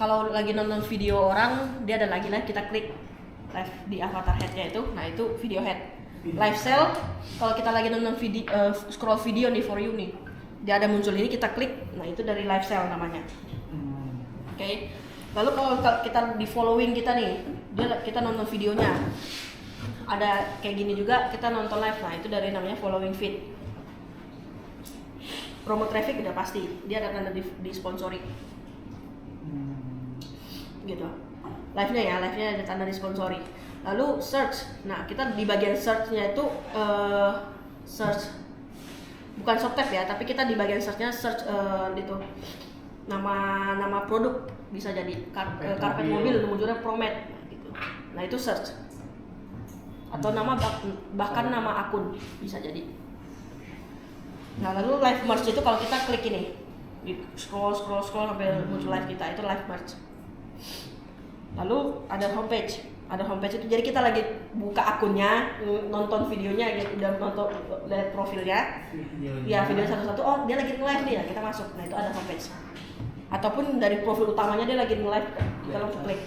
kalau lagi nonton video orang, dia ada lagi live, kita klik live di avatar headnya itu, nah itu video head. Live sale, kalau kita lagi nonton video, scroll video nih for you nih, dia ada muncul ini, kita klik, nah itu dari live sale namanya. Oke. Lalu kalau kita di following kita nih, kita nonton videonya, ada kayak gini juga, kita nonton live, nah itu dari namanya following feed. Promo traffic udah pasti, dia ada tanda di sponsori. Gitu. Live-nya ada tanda di sponsori. Lalu search, nah kita di bagian search-nya itu search bukan shop tab ya, tapi kita di bagian search-nya search itu nama produk, bisa jadi karpet mobil, munculnya Promet gitu. Nah itu search, atau nama bahkan nama akun bisa jadi. Nah lalu live merge itu kalau kita klik ini, di scroll sampai muncul live kita, itu live merge. Lalu ada homepage itu, jadi kita lagi buka akunnya, nonton videonya, gitu, udah nonton, lihat profilnya, ya video satu-satu, oh dia lagi nge-live nih ya, kita masuk, nah itu ada homepage. Ataupun dari profil utamanya dia lagi nge-live, kita langsung klik.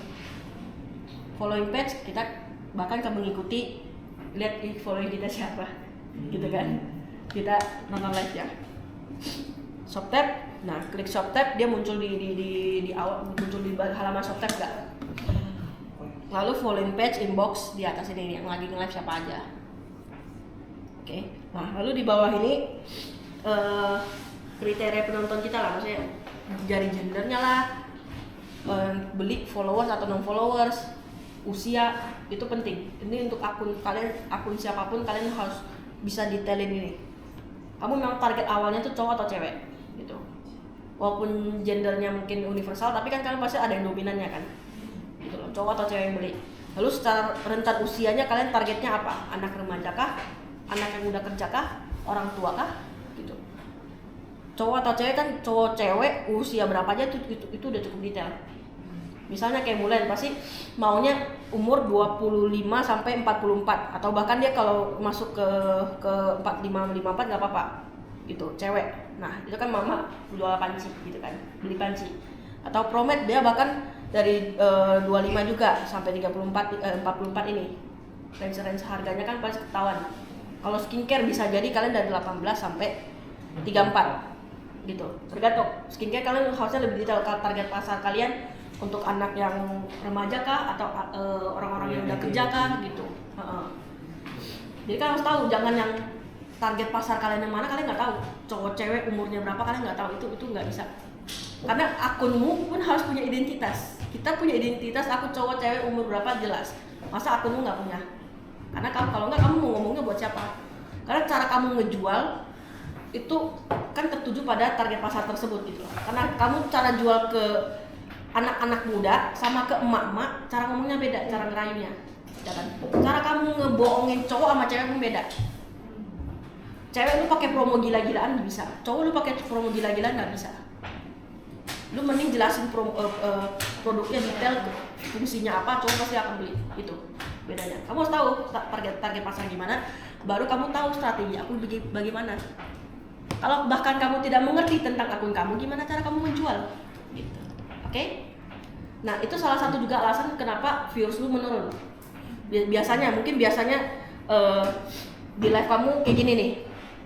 Following page, kita bahkan akan mengikuti, lihat following kita siapa, gitu kan, kita nonton live ya. Shop tab, nah klik shop tab, dia muncul di awal, muncul di halaman shop tab nggak? Lalu following page, inbox di atas ini yang lagi nge-live siapa aja. Oke. Nah, lalu di bawah ini kriteria penonton kita lah, maksudnya dari gendernya lah, beli followers atau non followers, usia, itu penting. Ini untuk akun kalian, akun siapapun kalian harus bisa detailin ini. Kamu memang target awalnya tuh cowok atau cewek gitu. Walaupun gendernya mungkin universal, tapi kan kalian pasti ada yang dominannya kan. Gitu loh, cowok atau cewek yang beli. Lalu secara rentan usianya kalian targetnya apa? Anak remaja kah? Anak yang udah kerja kah? Orang tua kah? Gitu. Cowok atau cewek kan, cowok cewek usia berapa aja itu udah cukup detail. Misalnya kayak Mulan pasti maunya umur 25 sampai 44, atau bahkan dia kalau masuk ke 45 54 enggak apa-apa. Gitu, cewek. Nah, itu kan mama jual panci gitu kan. Beli panci. Atau Promet dia bahkan dari 25 juga sampai 44 ini. Range harganya kan pasti ketahuan. Kalau skincare bisa jadi kalian dari 18 sampai 34 gitu. Tergantung. Skincare kalian harusnya lebih detail target pasar kalian untuk anak yang remaja kah atau orang-orang yang udah kerja kah gitu. Jadi kalian harus tahu, jangan yang target pasar kalian yang mana kalian nggak tahu. Cowok cewek umurnya berapa kalian nggak tahu, itu nggak bisa. Karena akunmu pun harus punya identitas. Kita punya identitas, aku cowok cewek umur berapa jelas. Masa akunmu nggak punya? Karena kalau nggak kamu mau ngomongnya buat siapa? Karena cara kamu ngejual itu kan tertuju pada target pasar tersebut gitu. Karena kamu cara jual ke anak-anak muda sama ke emak-emak, cara ngomongnya beda, cara ngerayunya. Cara kamu ngebohongin cowok sama cewek pun beda. Cewek lu pakai promo gila-gilaan bisa, cowok lu pakai promo gila-gilaan nggak bisa. Lu mending jelasin produknya detail, fungsinya apa, cowok pasti akan beli. Itu bedanya. Kamu harus tahu target pasar gimana, baru kamu tahu strategi aku bagaimana. Kalau bahkan kamu tidak mengerti tentang akun kamu, gimana cara kamu menjual? Gitu. Oke? Nah, itu salah satu juga alasan kenapa views lu menurun. Biasanya di live kamu kayak gini nih.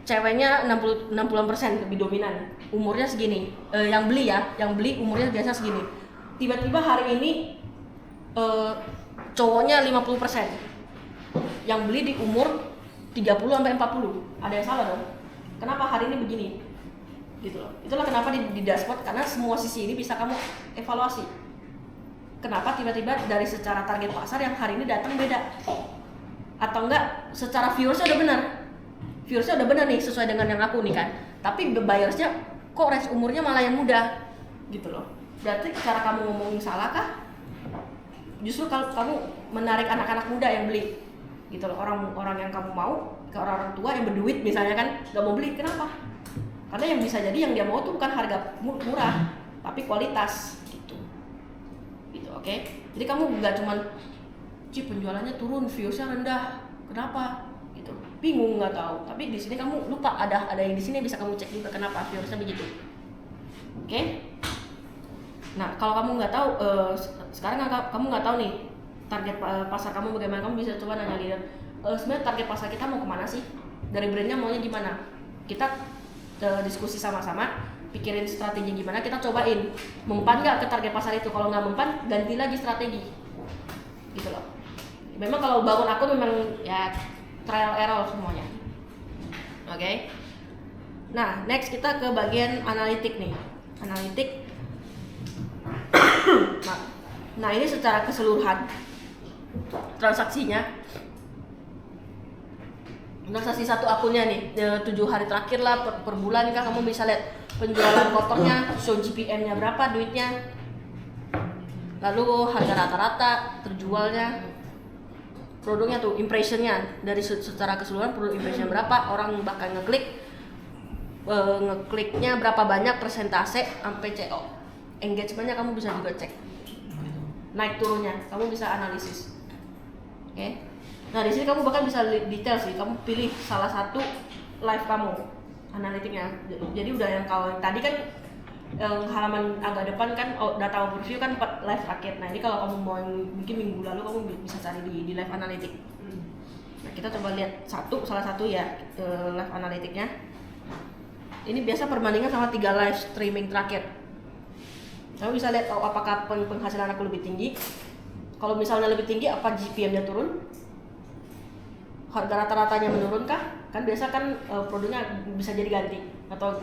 Ceweknya 60% lebih dominan. Umurnya segini. Yang beli umurnya biasa segini. Tiba-tiba hari ini cowoknya 50%. Yang beli di umur 30 sampai 40. Ada yang salah dong? Kenapa hari ini begini? Gitu loh. Itulah kenapa di dashboard, karena semua sisi ini bisa kamu evaluasi. Kenapa tiba-tiba dari secara target pasar yang hari ini datang beda? Atau enggak secara viewersnya udah benar? Viewersnya udah benar nih sesuai dengan yang aku nih kan. Tapi buyersnya kok range umurnya malah yang muda? Gitu loh. Berarti cara kamu ngomongin salah kah? Justru kalau kamu menarik anak-anak muda yang beli. Gitu loh. Orang yang kamu mau, ke orang tua yang berduit misalnya kan gak mau beli. Kenapa? Karena yang bisa jadi yang dia mau tuh bukan harga murah, tapi kualitas gitu. Oke? Jadi kamu nggak cuman penjualannya turun, viewsnya rendah, kenapa? Gitu. Bingung nggak tahu. Tapi di sini kamu lupa ada yang di sini bisa kamu cek juga kenapa viewsnya begitu. Oke? Nah, kalau kamu nggak tahu, sekarang kamu nggak tahu nih target pasar kamu bagaimana, kamu bisa coba nanya leader. Sebenarnya target pasar kita mau kemana sih? Dari brandnya maunya gimana? Kita diskusi sama-sama, pikirin strategi gimana, kita cobain mempan nggak ke target pasar itu. Kalau nggak mempan, ganti lagi strategi, gitu loh. Memang kalau bangun akun memang ya trial error semuanya. Oke. Nah, next kita ke bagian analitik nih. Analitik. Nah, ini secara keseluruhan transaksinya. Transaksi satu akunnya nih, 7 hari terakhir lah, per bulan kah, kamu bisa lihat penjualan kotornya, show GPM-nya berapa, duitnya, lalu harga rata-rata, terjualnya, produknya tuh, impressionnya, dari secara keseluruhan produk impression berapa, orang bakal ngekliknya berapa banyak, persentase, sampai CO. Engagementnya kamu bisa juga cek, naik turunnya, kamu bisa analisis. Oke. Nah, di sini kamu bahkan bisa detail sih, kamu pilih salah satu live kamu, analitiknya. Jadi udah yang kalau tadi kan yang halaman agak depan kan data overview kan 4 live terakhir. Nah, ini kalau kamu mau mungkin minggu lalu kamu bisa cari di live analitik. Nah, kita coba lihat salah satu ya live analitiknya. Ini biasa perbandingan sama 3 live streaming terakhir. Kamu bisa lihat apakah penghasilan aku lebih tinggi. Kalau misalnya lebih tinggi, apa GPM-nya turun? Harga rata-ratanya menurun kah? Kan biasa kan produknya bisa jadi ganti atau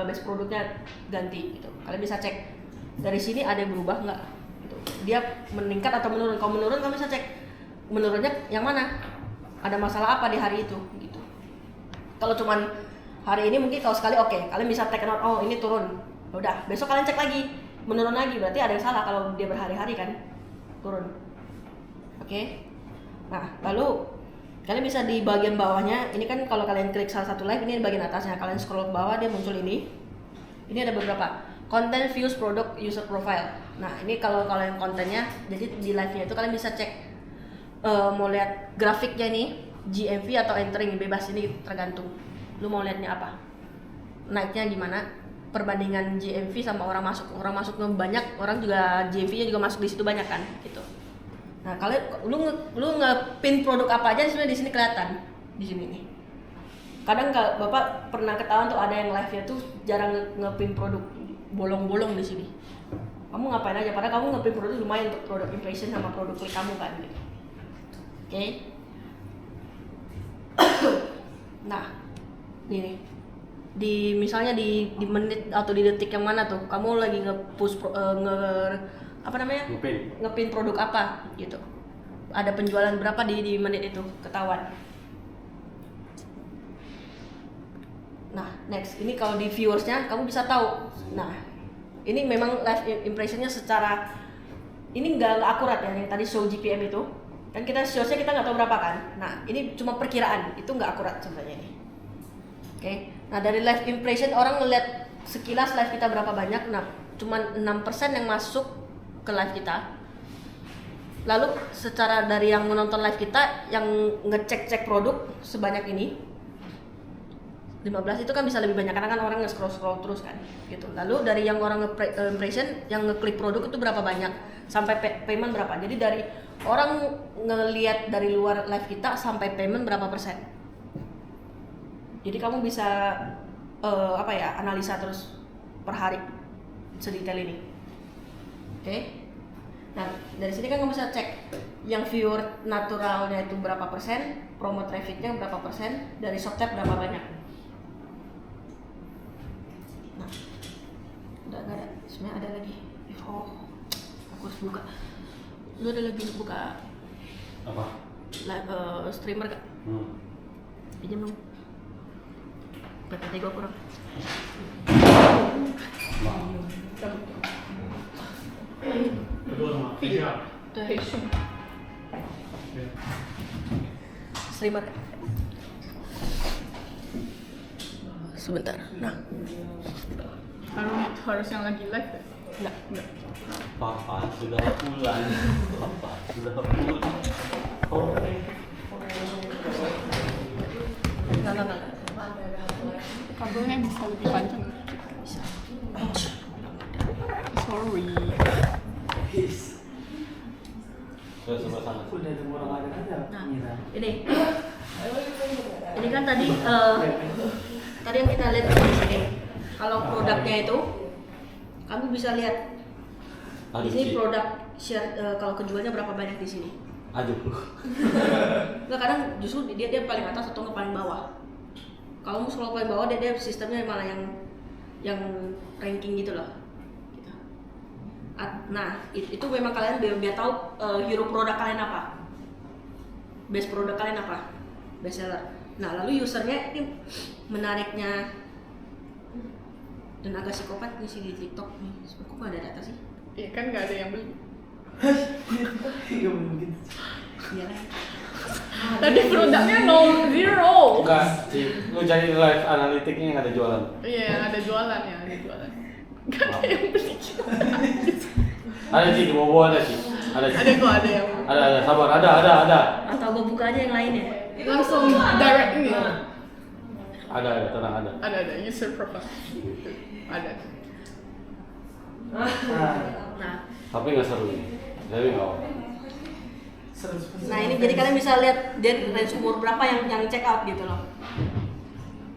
base produknya ganti gitu. Kalian bisa cek dari sini ada yang berubah nggak? Gitu. Dia meningkat atau menurun? Kalau menurun kamu bisa cek menurunnya yang mana? Ada masalah apa di hari itu? Gitu. Kalau cuman hari ini mungkin kalau sekali oke, kalian bisa take note, oh ini turun. Udah, besok kalian cek lagi, menurun lagi, berarti ada yang salah kalau dia berhari-hari kan turun. Oke. Nah, lalu kalian bisa di bagian bawahnya, ini kan kalau kalian klik salah satu live, ini di bagian atasnya, kalian scroll ke bawah dia muncul ini. Ini ada beberapa content, views, product, user profile. Nah, ini kalau kalian kontennya, jadi di live-nya itu kalian bisa cek mau lihat grafiknya nih, GMV atau entering, bebas, ini tergantung. Lu mau lihatnya apa? Naiknya gimana? Perbandingan GMV sama orang masuknya banyak, orang juga GMV-nya juga masuk di situ banyak kan, gitu. Nah, kalian lu nge-pin produk apa aja sebenarnya di sini kelihatan di sini nih. Kadang Bapak pernah ketahuan tuh ada yang live-nya tuh jarang nge-pin produk, bolong-bolong di sini. Kamu ngapain aja? Padahal kamu nge-pin produk lumayan untuk produk impression sama produk klik kamu kan gitu. Oke. Nah, ini di misalnya di menit atau di detik yang mana tuh kamu lagi nge-push ngepin produk apa gitu, ada penjualan berapa di menit itu ketahuan. Nah, next ini kalau di viewersnya kamu bisa tahu. Nah, ini memang live impressionnya secara ini nggak akurat ya, yang tadi show GPM itu kan kita showsnya kita nggak tahu berapa kan. Nah, ini cuma perkiraan, itu nggak akurat sebenarnya ini. Oke. Nah, dari live impression orang ngeliat sekilas live kita berapa banyak. Nah, cuma 6% yang masuk ke live kita. Lalu secara dari yang menonton live kita yang ngecek produk sebanyak ini 15 itu kan bisa lebih banyak karena kan orang nge-scroll terus kan gitu. Lalu dari yang orang impression yang ngeklik produk itu berapa banyak sampai payment berapa. Jadi dari orang ngelihat dari luar live kita sampai payment berapa persen. Jadi kamu bisa analisa terus per hari sedetail ini. Oke. Nah, dari sini kan kamu bisa cek yang viewer naturalnya itu berapa persen, promo trafficnya berapa persen, dari shop tab berapa banyak. Nah, udah nggak ada, sebenarnya ada lagi. Oh, aku harus buka. Lu ada lagi buka apa? Streamer kak? Pinjam dong. PPT gua kurang. Streamer. Sebentar. Nah. Harus yang lagi live ya? Enggak. Papa sudah pulang. Enggak. Kabelnya bisa lebih panjang. Sorry. Ke sebelah sana. Udah ada orang ada aja. Nah, Mira. ini kan tadi yang kita lihat di sini. Kalau produknya itu, kamu bisa lihat di sini produk share kalau kejualnya berapa banyak di sini. Aduh. Nggak, kadang justru dia paling atas atau nggak paling bawah. Kalau mau selalu paling bawah dia sistemnya malah yang ranking gitu loh. Gitu. Nah itu memang kalian biar tahu hero produk kalian apa, best produk kalian apa, best seller. Nah lalu usernya ini menariknya dan agak psikopat nih sih di TikTok nih. Kok nggak ada data sih? Iya kan nggak ada yang beli. Iya begitu. Iya kan? Tadi produknya zero. Enggak sih. Lu cari live analitiknya yang ada jualan. Iya, yang ada jualan ya, ada jualan. Nggak ada yang beli. Ada sih di bawah ada sih. Ada sih. Ada kok, ada yang Ada sabar. Ada. Atau gue buka aja yang lainnya. langsung direct ini. Ada tenang ada. Ada user profile. Ada. Nah Tapi nggak seru ini. Jadi nggak. Nah ini jadi kalian bisa lihat dia range umur berapa yang check out gitu loh.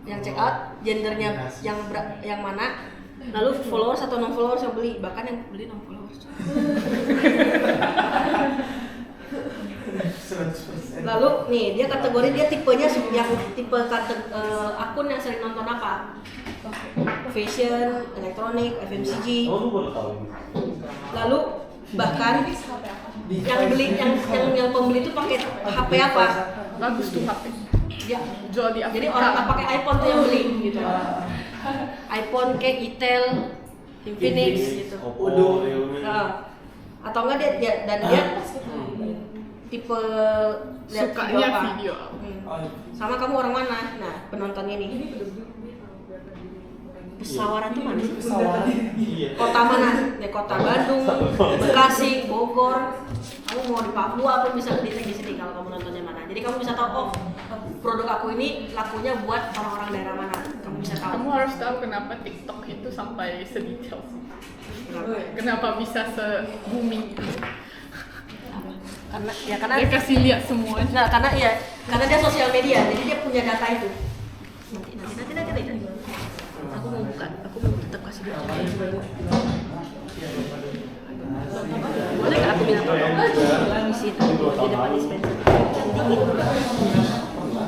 Yang check out, gendernya yang mana, lalu followers atau non followers yang beli, bahkan yang beli non followers. 100%. Lalu nih dia kategori dia tipenya yang tipe akun yang sering nonton apa? Fashion, elektronik, FMCG. Oh lu baru tahu ini. Lalu bahkan yang beli yang pembeli itu pakai HP apa? Bagus tuh HP. Ya. Jual di Afrika. Jadi orang nggak pakai iPhone tuh yang beli gitu. iPhone kayak Itel, Infinix gitu. Oppo, Realme. Atau enggak dia tipe lihat Sukanya apa? video. Sama kamu orang mana? Nah penontonnya nih. Pesawaran tuh mana sih? Iya. Kota mana? Ya kota Bandung, Bekasi, Bogor. Kamu mau di Papua pun bisa di sini kalau kamu nontonnya mana. Jadi kamu bisa tahu oh produk aku ini lakunya buat orang-orang daerah mana. Kamu bisa tahu. Kamu harus tahu kenapa TikTok itu sampai sedetail. Kenapa bisa se-booming itu. Karena Dia kasih lihat semuanya. Nah, karena dia sosial media, jadi dia punya data itu. Nanti. Aku mau tetap kasih dia. Boleh nggak aku bilang tolong di situ di depan dispenser yang dingin.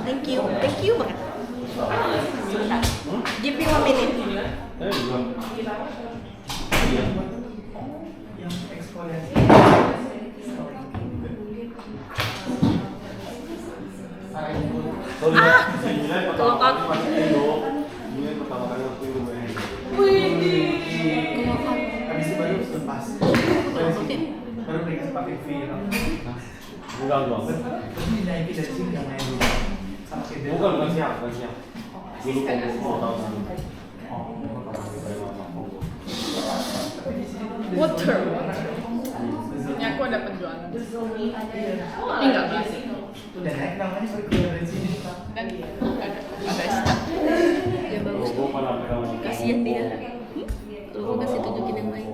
Thank you banget. Sebentar. Give me 1 minute. Belum. Yang eksponensi. Kalau kak. Ini pertama kali aku main. Habis itu baru lepas. Oke. Baru mereka pakai viral. Enggak. Terus dinaikin dari sini nggak main dulu. Sama kayak Bukan siap. Dulu mau tahu dulu. Water. Ini aku ada penjualan. Ini nggak beli. Udah naik namanya baru keluar dari sini. Dan ada stock. Ya bagus. Kasihan dia. Tuh aku kasih tunjukin yang lain.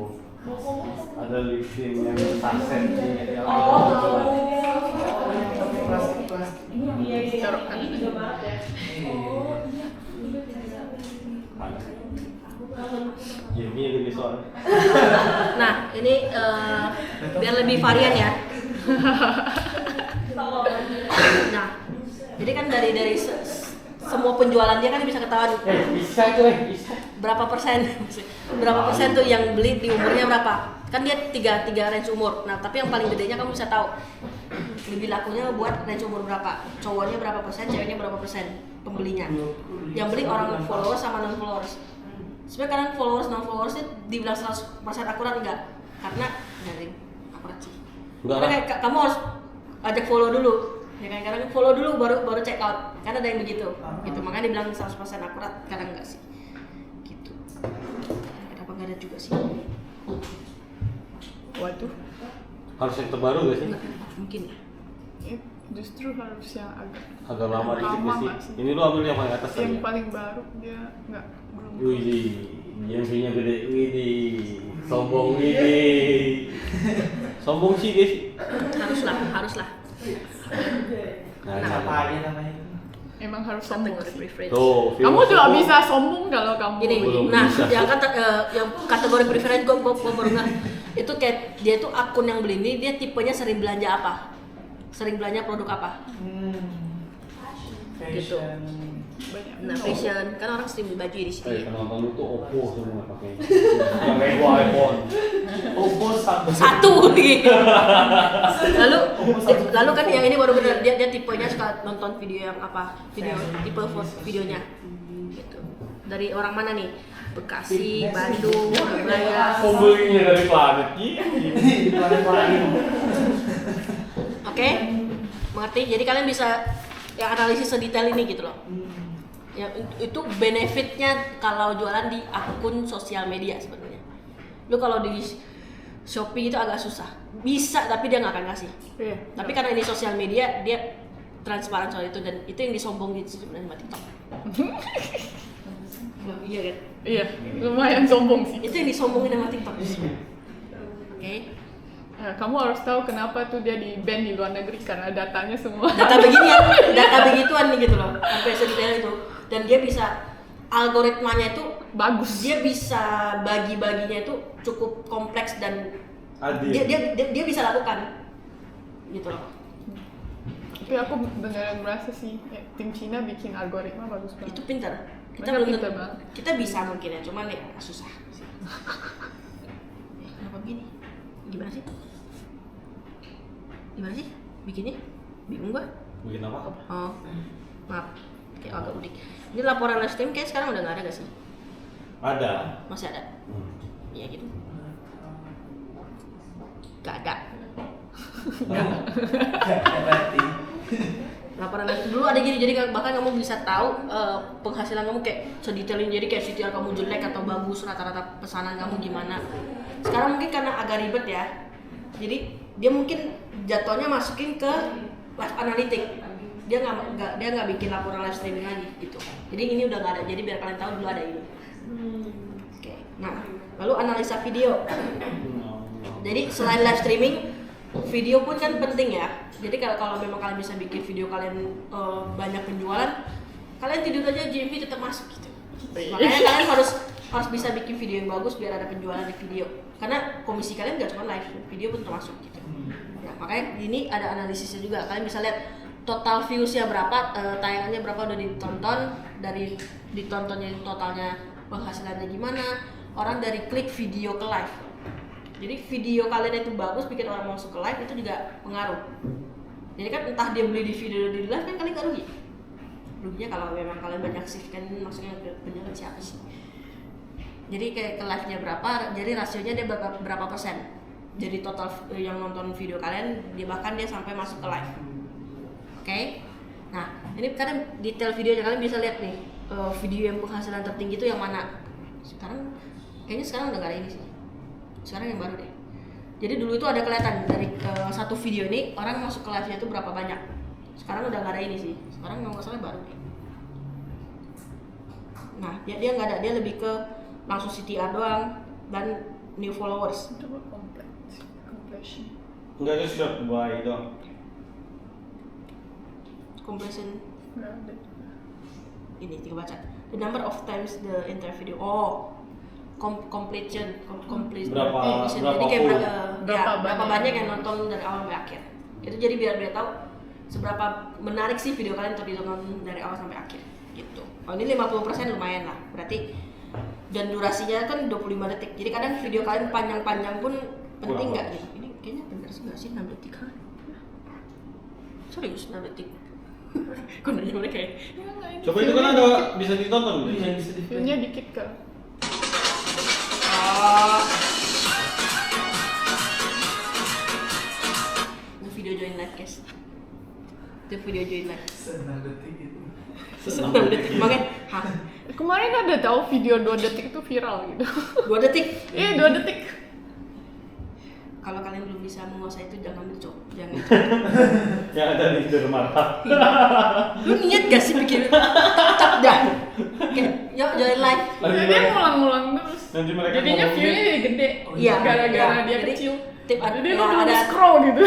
Ada lifting yang saset yang Plastik. Taruh kan. Jamie yang gede soalnya. Nah, ini biar lebih varian ya. Nah, jadi kan dari semua penjualan dia kan bisa ketahuan Bisa itu bisa. berapa persen tuh yang beli di umurnya berapa. Kan dia tiga range umur. Nah, tapi yang paling gedenya kamu bisa tahu lebih lakunya buat range umur berapa. Cowoknya berapa persen, ceweknya berapa persen pembelinya. Yang beli orang followers sama non followers. Sebenarnya kadang followers non followers itu dibilang 100% akurat enggak, karena dari akurat sih. Karena kayak kamu harus ajak follow dulu, ya kan? Kadang follow dulu baru check out, karena ada yang begitu, gitu. Makanya dibilang 100% akurat, kadang enggak sih, gitu. Kenapa nggak ada juga sih? Waduh. Harus yang terbaru gak sih? Mungkin ya. Justru harus yang Agak lama dikit lama sih. nggak sih? Ini lu ambil yang paling atas Yang aja. paling baru dia belum. Wih, yang punya gede. Wih. Sombong ini. Sombong sih guys. Haruslah. Nah, Apa aja namanya? Emang harus sombong Kategori sih. preference. tuh, Kamu Viro juga sombong. bisa sombong kalau kamu. Gini, Belum nah bisa. yang kategori preference gue baru nggak itu kayak dia tuh akun yang beli ini dia tipenya sering belanja apa, sering belanja produk apa. Gitu. Fashion. Banyak. Nah fashion kan orang sering beli baju di sini. Penonton lu tuh Oppo semua pakai. Yang kayak gua iPhone. Oppo Satu gitu. lalu kan yang ini baru bener dia tipenya suka nonton video yang apa, tipe videonya gitu. Dari orang mana nih? Bekasi, Bandung, Surabaya. Pembelinya dari planet ini. Oke, mengerti? Jadi kalian bisa yang analisis sedetail ini gitu loh. Ya, itu benefitnya kalau jualan di akun sosial media sebenarnya. Lu kalau di Shopee itu agak susah. Bisa tapi dia nggak akan ngasih. Iya. Tapi karena ini sosial media dia transparan soal itu dan itu yang disombongin sebenarnya sama TikTok. Oh, iya kan? Iya, lumayan sombong sih. Itu yang disombongin sama TikTok. Oke. Nah, kamu harus tahu kenapa tuh dia di ban di luar negeri karena datanya semua. Data beginian, data begituan nih gitu loh. Sampai sedetail itu. Dan dia bisa algoritmanya itu Bagus. dia bisa bagi-baginya itu cukup kompleks dan Adil. dia bisa lakukan gitu loh. Tapi aku beneran merasa sih tim Cina bikin algoritma bagus banget. Itu pintar. Kita Mereka belum pintar tentu- banget. kita bisa mungkin ya, cuman ya susah. Kenapa begini? Gimana sih? Gimana sih bikinnya? Bingung gua. Bikin apa? Oh, maaf, kayak agak udik. Ini laporan live stream kayak sekarang udah nggak ada gak sih? Ada. Masih ada? Hmm. Iya gitu. Gak ada. Berarti. Laporan live stream dulu ada gini, jadi bahkan kamu bisa tahu penghasilan kamu kayak sedetail ini. Jadi kayak CTR kamu jelek atau bagus, rata-rata pesanan kamu gimana. Sekarang mungkin karena agak ribet ya. Jadi dia mungkin jatuhnya masukin ke live analytic. Dia nggak bikin laporan live streaming lagi gitu. Jadi ini udah nggak ada. Jadi biar kalian tahu dulu ada ini. Oke. Nah, lalu analisa video. Jadi selain live streaming, video pun kan penting ya. Jadi kalau memang kalian bisa bikin video kalian banyak penjualan, kalian tidur aja GMV tetap masuk gitu. Makanya kalian harus bisa bikin video yang bagus biar ada penjualan di video. Karena komisi kalian nggak cuma live, video pun termasuk gitu. Ya, makanya ini ada analisisnya juga. Kalian bisa lihat total viewsnya berapa, tayangannya berapa udah ditonton, dari ditontonnya totalnya penghasilannya gimana, orang dari klik video ke live. Jadi video kalian itu bagus, bikin orang masuk ke live itu juga pengaruh. Jadi kan entah dia beli di video di live kan kalian nggak rugi. Ruginya kalau memang kalian banyak shift kan maksudnya penjualan siapa sih? Jadi kayak ke live-nya berapa, jadi rasionya dia berapa persen. Jadi total yang nonton video kalian dia bahkan dia sampai masuk ke live. Oke? Nah, ini kadang detail videonya kalian bisa lihat nih video yang penghasilan tertinggi itu yang mana. Sekarang kayaknya sekarang udah nggak ada ini sih. Sekarang yang baru deh. Jadi dulu itu ada kelihatan dari satu video ini orang masuk ke live-nya itu berapa banyak. Sekarang udah nggak ada ini sih. Sekarang nggak salah baru deh. Nah dia nggak ada, dia lebih ke langsung CTR doang dan new followers. Coba compression. Enggak ada sudah buy dong. Compression Nggak ada. ini tinggal baca. The number of times the entire video. Oh, completion. Berapa Jadi kayak berapa banyak. banyak yang nonton dari awal sampai akhir. Itu jadi biar tahu seberapa menarik sih video kalian untuk ditonton dari awal sampai akhir gitu. Oh ini 50% lumayan lah. Berarti dan durasinya kan 25 detik. Jadi kadang video kalian panjang-panjang pun penting nggak gitu. Ini kayaknya bener sih nggak sih 6 detik kan? Serius 6 detik. Kok nanya mereka ya? Coba itu kan ada bisa ditonton Iya, guys. bisa di View-nya dikit kan. Ini video join live guys. Itu video join live. senang detik itu. 6 detik. Makanya, hah? Kemarin ada tahu video 2 detik itu viral gitu. 2 detik. 2 detik. Kalau kalian belum bisa menguasai itu jangan dicoba. Jangan. Yang ada di dermaga. Lu niat gak sih bikin? Cak dah. Oke, yuk join live. Dia ngulang-ngulang terus. Nanti mereka Jadinya ngomongnya, view-nya jadi gede. Iya, Gara-gara iya. dia Jadi, kecil. tip Jadi ya, lu belum ada scroll gitu.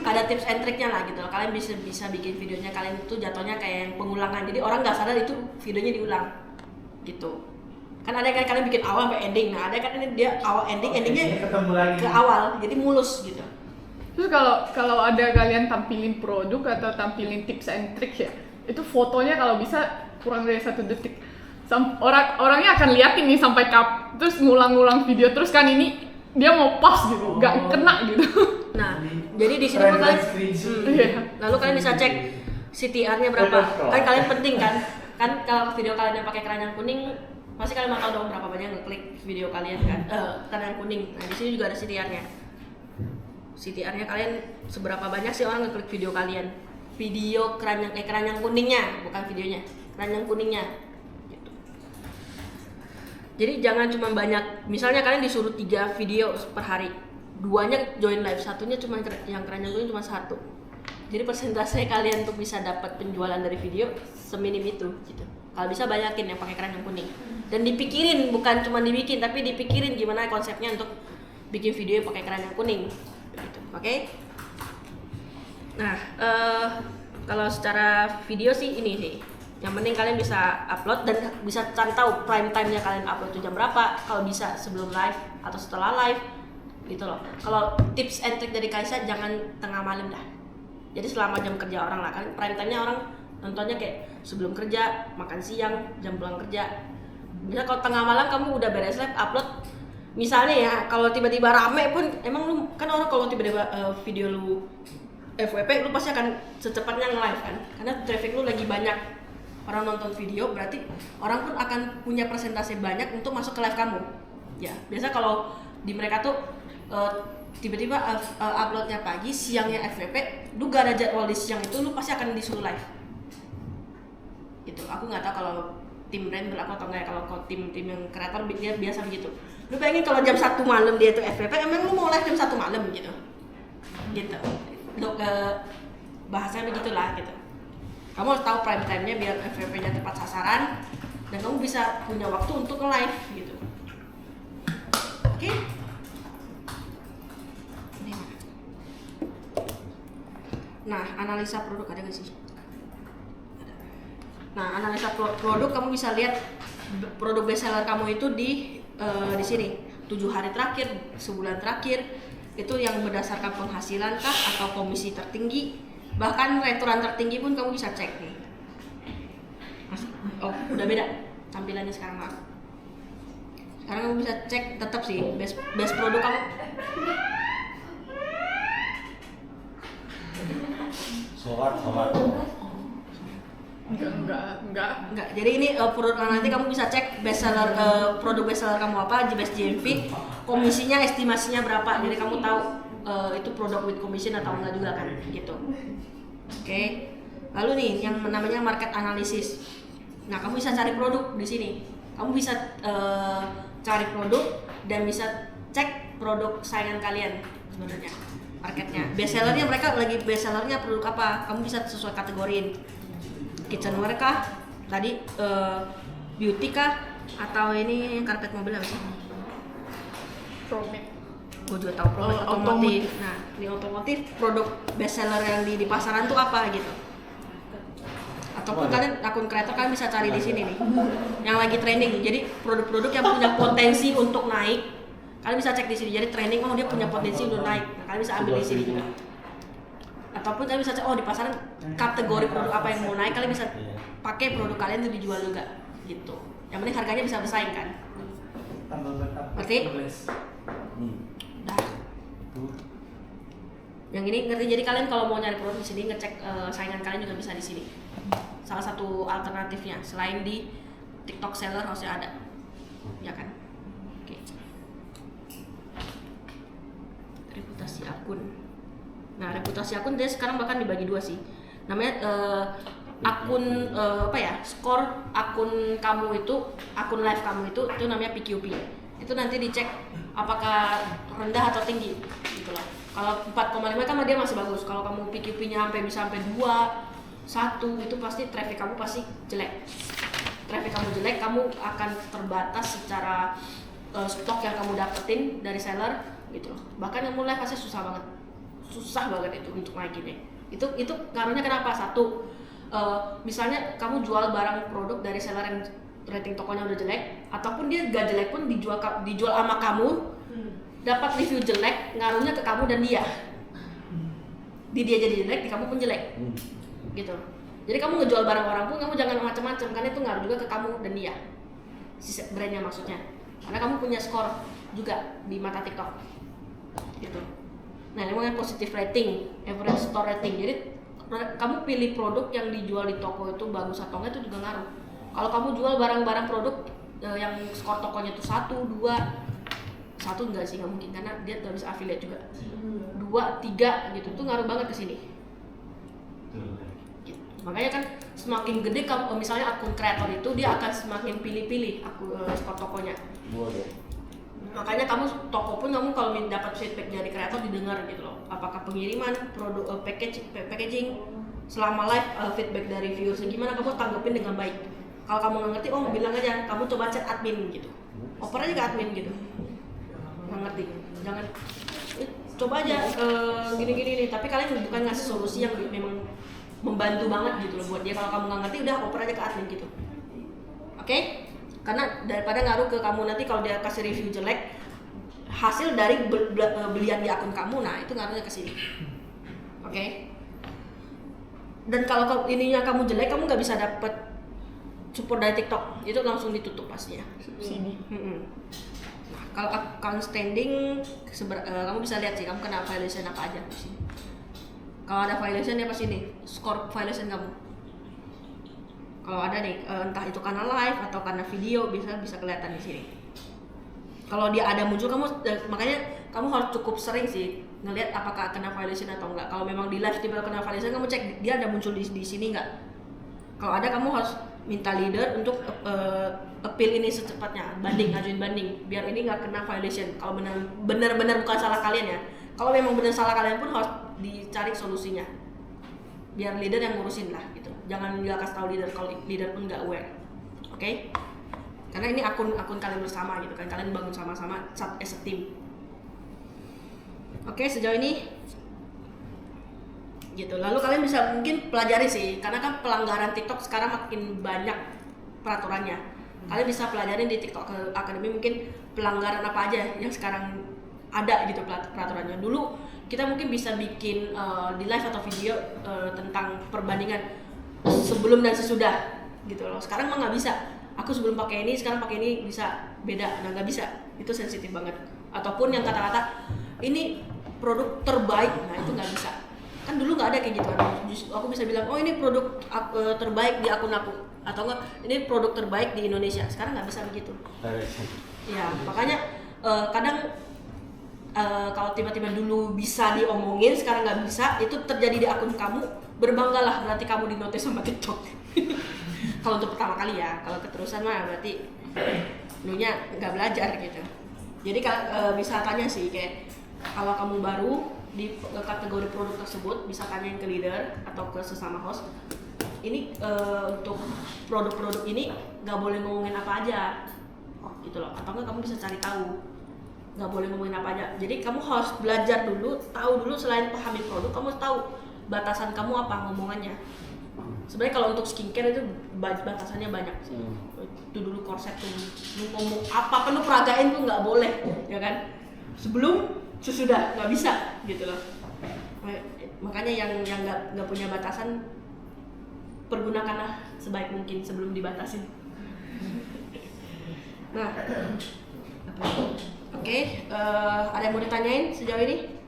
ada tips and triknya lah gitu. Kalian bisa bikin videonya kalian itu jatuhnya kayak yang pengulangan. Jadi orang nggak sadar itu videonya diulang gitu. Kan ada kan kalian bikin awal sampai ending. Nah, ada kan ini dia awal ending, Oke, endingnya ini ketemu lagi. ke awal. Jadi mulus gitu. Terus kalau ada kalian tampilin produk atau tampilin tips and tricks ya, itu fotonya kalau bisa kurang dari 1 detik. Orangnya akan liatin nih sampai terus ngulang-ngulang video terus kan ini dia mau pas gitu, nggak kena gitu. Nah, jadi di sini pun kalian Iya. lalu kalian bisa cek CTR-nya berapa. Kan kalian penting kan? Kan kalau video kalian yang pakai keranjang kuning pasti kalian mau tahu dong berapa banyak ngeklik video kalian kan. Keranjang kuning. Nah, di sini juga ada CTR-nya. CTR-nya kalian seberapa banyak sih orang ngeklik video kalian? Video keranjang kuningnya, bukan videonya. Keranjang kuningnya. Gitu. Jadi jangan cuma banyak, misalnya kalian disuruh 3 video per hari. 2-nya join live, 1-nya cuma yang keranjang kuning cuma 1. Jadi persentase kalian untuk bisa dapat penjualan dari video seminim itu gitu. Kalau bisa banyakin yang pakai keranjang kuning. Dan dipikirin, bukan cuma dibikin tapi dipikirin gimana konsepnya untuk bikin video yang pakai keranjang kuning. Gitu. Oke? Nah, kalau secara video sih ini sih. Yang penting kalian bisa upload dan bisa cari tahu prime time-nya kalian upload itu jam berapa. Kalau bisa sebelum live atau setelah live gitu loh. Kalau tips and trick dari Kaisa jangan tengah malam dah. Jadi selama jam kerja orang lah kan prime time-nya orang nontonnya kayak sebelum kerja, makan siang, jam pulang kerja. Bisa kalau tengah malam kamu udah beres live upload. Misalnya ya, kalau tiba-tiba rame pun emang lu kan orang kalau tiba-tiba video lu FWP lu pasti akan secepatnya nge-live kan. Karena traffic lu lagi banyak orang nonton video, berarti orang pun akan punya persentase banyak untuk masuk ke live kamu. Ya, biasa kalau di mereka tuh tiba-tiba uploadnya pagi, siangnya FWP, lu gak ada jadwal di siang itu lu pasti akan disuruh live. Gitu. Aku nggak tahu kalau tim brand berlaku atau enggak ya, kalau tim yang kreator dia biasa begitu. Lu bayangin kalau jam 1 malam dia tuh FWP, emang lu mau live jam 1 malam gitu. Gitu. Bahasanya begitulah gitu. Kamu harus tahu prime time-nya biar FWP-nya tepat sasaran dan kamu bisa punya waktu untuk live gitu. Oke? Nah, analisa produk ada nggak sih? Nah, analisa produk kamu bisa lihat produk bestseller kamu itu di sini 7 hari terakhir, sebulan terakhir itu yang berdasarkan penghasilan kah atau komisi tertinggi, bahkan return tertinggi pun kamu bisa cek nih. Oh, udah beda tampilannya sekarang maaf. Sekarang kamu bisa cek tetap sih best produk kamu. Solar. Enggak. Jadi ini produk nanti kamu bisa cek bestseller produk bestseller kamu apa, best GMV, komisinya estimasinya berapa. Jadi kamu tahu itu produk with commission atau enggak juga kan, gitu. Oke. Lalu nih yang namanya market analysis. Nah, kamu bisa cari produk di sini. Kamu bisa cari produk dan bisa cek produk saingan kalian sebenarnya marketnya. Bestsellernya mereka lagi bestsellernya produk apa? Kamu bisa sesuai kategoriin. Kitchenware kah, tadi beauty kah, atau ini karpet mobil apa sih? Promek. Gue juga tahu produk otomotif. Nah, di otomotif produk bestseller yang di pasaran tuh apa gitu? Ataupun kalian akun kreator kalian bisa cari di sini nih, yang lagi trending. Jadi produk-produk yang punya potensi untuk naik, kalian bisa cek di sini. Jadi trending, oh dia punya potensi untuk naik, nah, kalian bisa ambil di sini juga. Ataupun kalian bisa cek, oh di pasaran kategori produk apa yang mau naik, kalian bisa pakai produk kalian itu dijual juga gitu. Yang penting harganya bisa bersaing kan. Ngerti? Nah. Yang ini ngerti, jadi kalian kalau mau nyari produk di sini ngecek saingan kalian juga bisa di sini. Salah satu alternatifnya selain di TikTok seller harusnya ada. Ya kan? Oke. Reputasi akun. Nah, reputasi akun dia sekarang bahkan dibagi 2 sih. Namanya akun skor akun kamu itu, akun live kamu itu namanya PQP. Itu nanti dicek apakah rendah atau tinggi gitu loh. Kalau 4,5 kan dia masih bagus. Kalau kamu PQP-nya bisa sampai 2, 1 itu pasti traffic kamu pasti jelek. Traffic kamu jelek, kamu akan terbatas secara stok yang kamu dapetin dari seller gitu loh. Bahkan yang mulai pasti susah banget itu untuk naikinnya. Itu ngaruhnya kenapa? Satu, misalnya kamu jual barang produk dari seller yang rating tokonya udah jelek, ataupun dia gak jelek pun dijual sama kamu, dapat review jelek, ngaruhnya ke kamu dan dia. Di dia jadi jelek, di kamu pun jelek, gitu. Jadi kamu ngejual barang orang pun kamu jangan macam-macam, karena itu ngaruh juga ke kamu dan dia, si brandnya maksudnya. Karena kamu punya skor juga di mata TikTok, gitu. Nah, ini namanya positive rating, average store rating. Jadi kamu pilih produk yang dijual di toko itu bagus atau enggak itu juga ngaruh. Kalau kamu jual barang-barang produk yang skor tokonya itu 1, 2, 1 enggak sih, nggak mungkin karena dia nggak bisa affiliate juga. 2, 3 gitu tuh ngaruh banget ke sini. Gitu. Makanya kan semakin gede kamu, misalnya akun kreator itu dia akan semakin pilih-pilih skor tokonya. Makanya kamu toko pun kamu kalau dapat feedback dari kreator didengar gitu loh. Apakah pengiriman, produk, packaging, selama live feedback dari viewers gimana kamu tanggepin dengan baik. Kalau kamu nggak ngerti, bilang aja, kamu coba chat admin gitu. Oper aja ke admin gitu. Nggak ngerti, jangan coba aja gini-gini nih. Tapi kalian bukan ngasih solusi yang memang membantu banget gitu loh buat dia. Kalau kamu nggak ngerti, udah oper aja ke admin gitu. Oke? Karena daripada ngaruh ke kamu nanti kalau dia kasih review jelek, hasil dari belian di akun kamu, nah itu ngaruhnya ke sini. Oke? Dan kalau ininya kamu jelek, kamu nggak bisa dapet support dari TikTok, itu langsung ditutup pastinya. Subsidi. Nah, kalau account standing, kamu bisa lihat sih, kamu kena violation apa aja di sini. Kalau ada violation ya pasti nih, skor violation kamu. Kalau ada nih, entah itu karena live atau karena video, bisa kelihatan di sini. Kalau dia ada muncul, makanya kamu harus cukup sering sih ngelihat apakah kena violation atau enggak. Kalau memang di live tiba kena violation, kamu cek dia ada muncul di sini enggak. Kalau ada, kamu harus minta leader untuk appeal ini secepatnya, ajuin banding, biar ini nggak kena violation. Kalau benar-benar bukan salah kalian ya. Kalau memang benar salah kalian pun harus dicari solusinya. Biar leader yang ngurusin lah gitu. Jangan nggak kasih tahu leader kalau leader pun nggak aware. Oke? Karena ini akun kalian bersama gitu kan, kalian bangun sama-sama as a team. Oke, sejauh ini gitu. Lalu kalian bisa mungkin pelajari sih, karena kan pelanggaran TikTok sekarang makin banyak peraturannya. Kalian bisa pelajarin di TikTok Academy mungkin pelanggaran apa aja yang sekarang ada gitu peraturannya. Dulu kita mungkin bisa bikin di live atau video tentang perbandingan sebelum dan sesudah gitu loh. Sekarang mah nggak bisa. Aku sebelum pakai ini, sekarang pakai ini bisa beda. Nah, nggak bisa. Itu sensitif banget. Ataupun yang kata-kata ini produk terbaik, nah itu nggak bisa. Kan dulu nggak ada kayak gitu. Aku bisa bilang, oh ini produk terbaik di akun aku, atau enggak ini produk terbaik di Indonesia. Sekarang nggak bisa begitu. Ya, makanya kadang kalau tiba-tiba dulu bisa diomongin, sekarang nggak bisa, itu terjadi di akun kamu, berbanggalah berarti kamu dinotis sama TikTok. Kalau untuk pertama kali ya, kalau keterusan mah berarti dulunya nggak belajar gitu. Jadi bisa tanya sih, kayak kalau kamu baru di kategori produk tersebut, bisa tanyain ke leader atau ke sesama host. Ini untuk produk-produk ini nggak boleh ngomongin apa aja, gitu loh. Atau nggak kamu bisa cari tahu, nggak boleh ngomongin apa aja. Jadi kamu harus belajar dulu, tahu dulu, selain pahami produk, kamu tahu batasan kamu apa ngomongannya. Sebenarnya kalau untuk skincare itu batasannya banyak sih. Itu dulu korset tuh, lu ngomong apa lu peragain tuh nggak boleh, ya kan? Sebelum, sesudah nggak bisa, gitu loh. Makanya yang nggak punya batasan, pergunakanlah sebaik mungkin sebelum dibatasin. Nah, oke, ada yang mau ditanyain sejauh ini?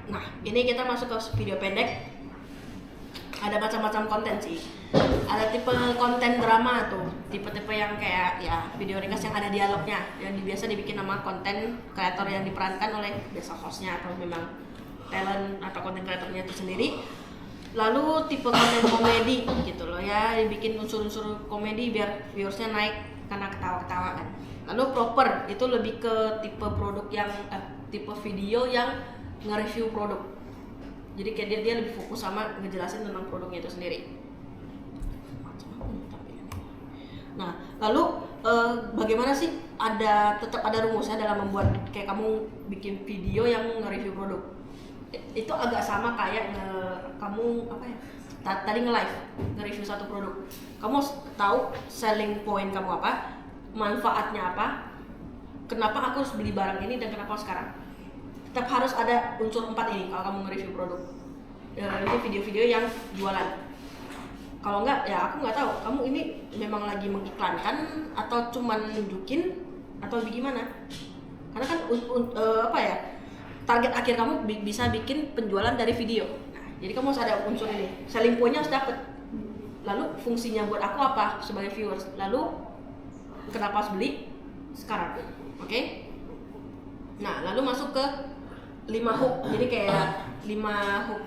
Nah, ini kita masuk ke video pendek. Ada macam-macam konten sih. Ada tipe konten drama tuh, tipe-tipe yang kayak ya video ringkas yang ada dialognya, yang biasa dibikin nama konten kreator yang diperankan oleh biasa hostnya atau memang talent atau konten kreatornya itu sendiri. Lalu tipe konten komedi gitu loh ya, dibikin unsur-unsur komedi biar viewersnya naik karena ketawa-ketawa kan. Lalu proper itu lebih ke tipe produk yang tipe video yang nge-review produk. Jadi kayak dia lebih fokus sama ngejelasin tentang produknya itu sendiri. Nah, lalu bagaimana sih tetap ada rumusnya dalam membuat kayak kamu bikin video yang nge-review produk? Itu agak sama kayak kamu apa ya? Tadi nge-live, nge-review satu produk. Kamu harus tahu selling point kamu apa, manfaatnya apa, kenapa aku harus beli barang ini dan kenapa sekarang. Tetap harus ada unsur 4 ini kalau kamu nge-review produk. Itu video-video yang jualan. Kalau enggak, ya aku nggak tahu kamu ini memang lagi mengiklankan atau cuman nunjukin atau gimana. Karena kan apa ya, target akhir kamu bisa bikin penjualan dari video. Nah, jadi kamu harus ada unsur ini, selling point-nya harus dapet. Lalu fungsinya buat aku apa sebagai viewers? Lalu kenapa harus beli sekarang? Oke? Nah, lalu masuk ke 5 hook. Jadi kayak 5 hook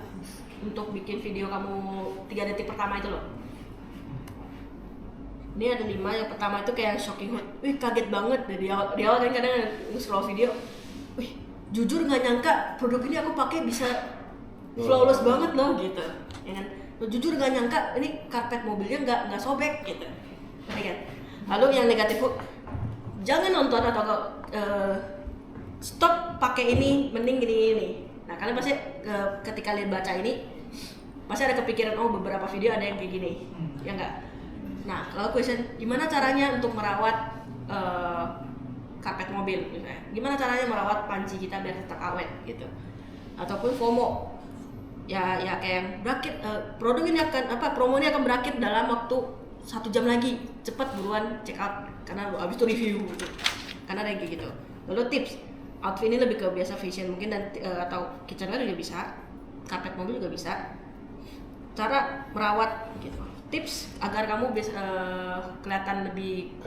untuk bikin video kamu 3 detik pertama itu loh. Ini ada 5. Yang pertama itu kayak shocking hook. Wih, kaget banget dari awal kan kadang nge-scroll video. Wih, jujur nggak nyangka produk ini aku pakai bisa flawless banget loh gitu. Ya kan? Jujur nggak nyangka ini karpet mobilnya nggak sobek gitu. Ya kan? Lalu yang negatif hook, jangan nonton atau stop pakai ini, mending gini. Nah, kalian pasti ketika lihat baca ini pasti ada kepikiran, oh beberapa video ada yang kayak gini, ya enggak? Nah, kalau question, gimana caranya untuk merawat karpet mobil misalnya? Gimana caranya merawat panci kita biar tetap awet gitu? Ataupun FOMO, ya kayak berakhir, produk ini akan promo ini akan berakhir dalam waktu 1 jam lagi, cepat buruan check out karena abis itu review gitu. Karena ada yang kayak gitu. Lalu tips, outfit ini lebih ke biasa fashion mungkin dan atau kitchenware juga bisa, karpet mobil juga bisa. Cara merawat gitu, tips agar kamu bisa kelihatan lebih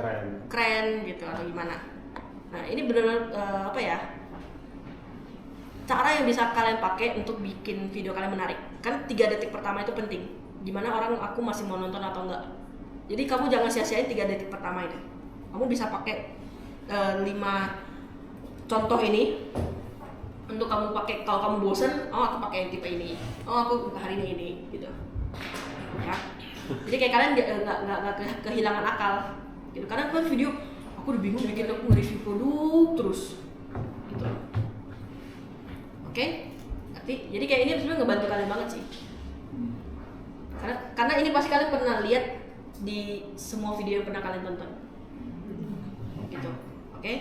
keren gitu atau gimana. Nah, ini benar-benar apa ya, cara yang bisa kalian pakai untuk bikin video kalian menarik. Kan 3 detik pertama itu penting, gimana orang aku masih mau nonton atau enggak. Jadi kamu jangan sia-siain 3 detik pertama ini. Kamu bisa pakai 5 contoh ini untuk kamu pakai kalau kamu bosen. Oh, aku pakai yang tipe ini. Oh, aku hari ini gitu. Ya. Jadi kayak kalian nggak kehilangan akal. Gitu. Karena kan video aku udah bingung bikin aku nge-review produk terus. Gitu. Oke? Jadi kayak ini sebenarnya ngebantu kalian banget sih. Karena ini pasti kalian pernah lihat di semua video yang pernah kalian tonton. Gitu. Oke?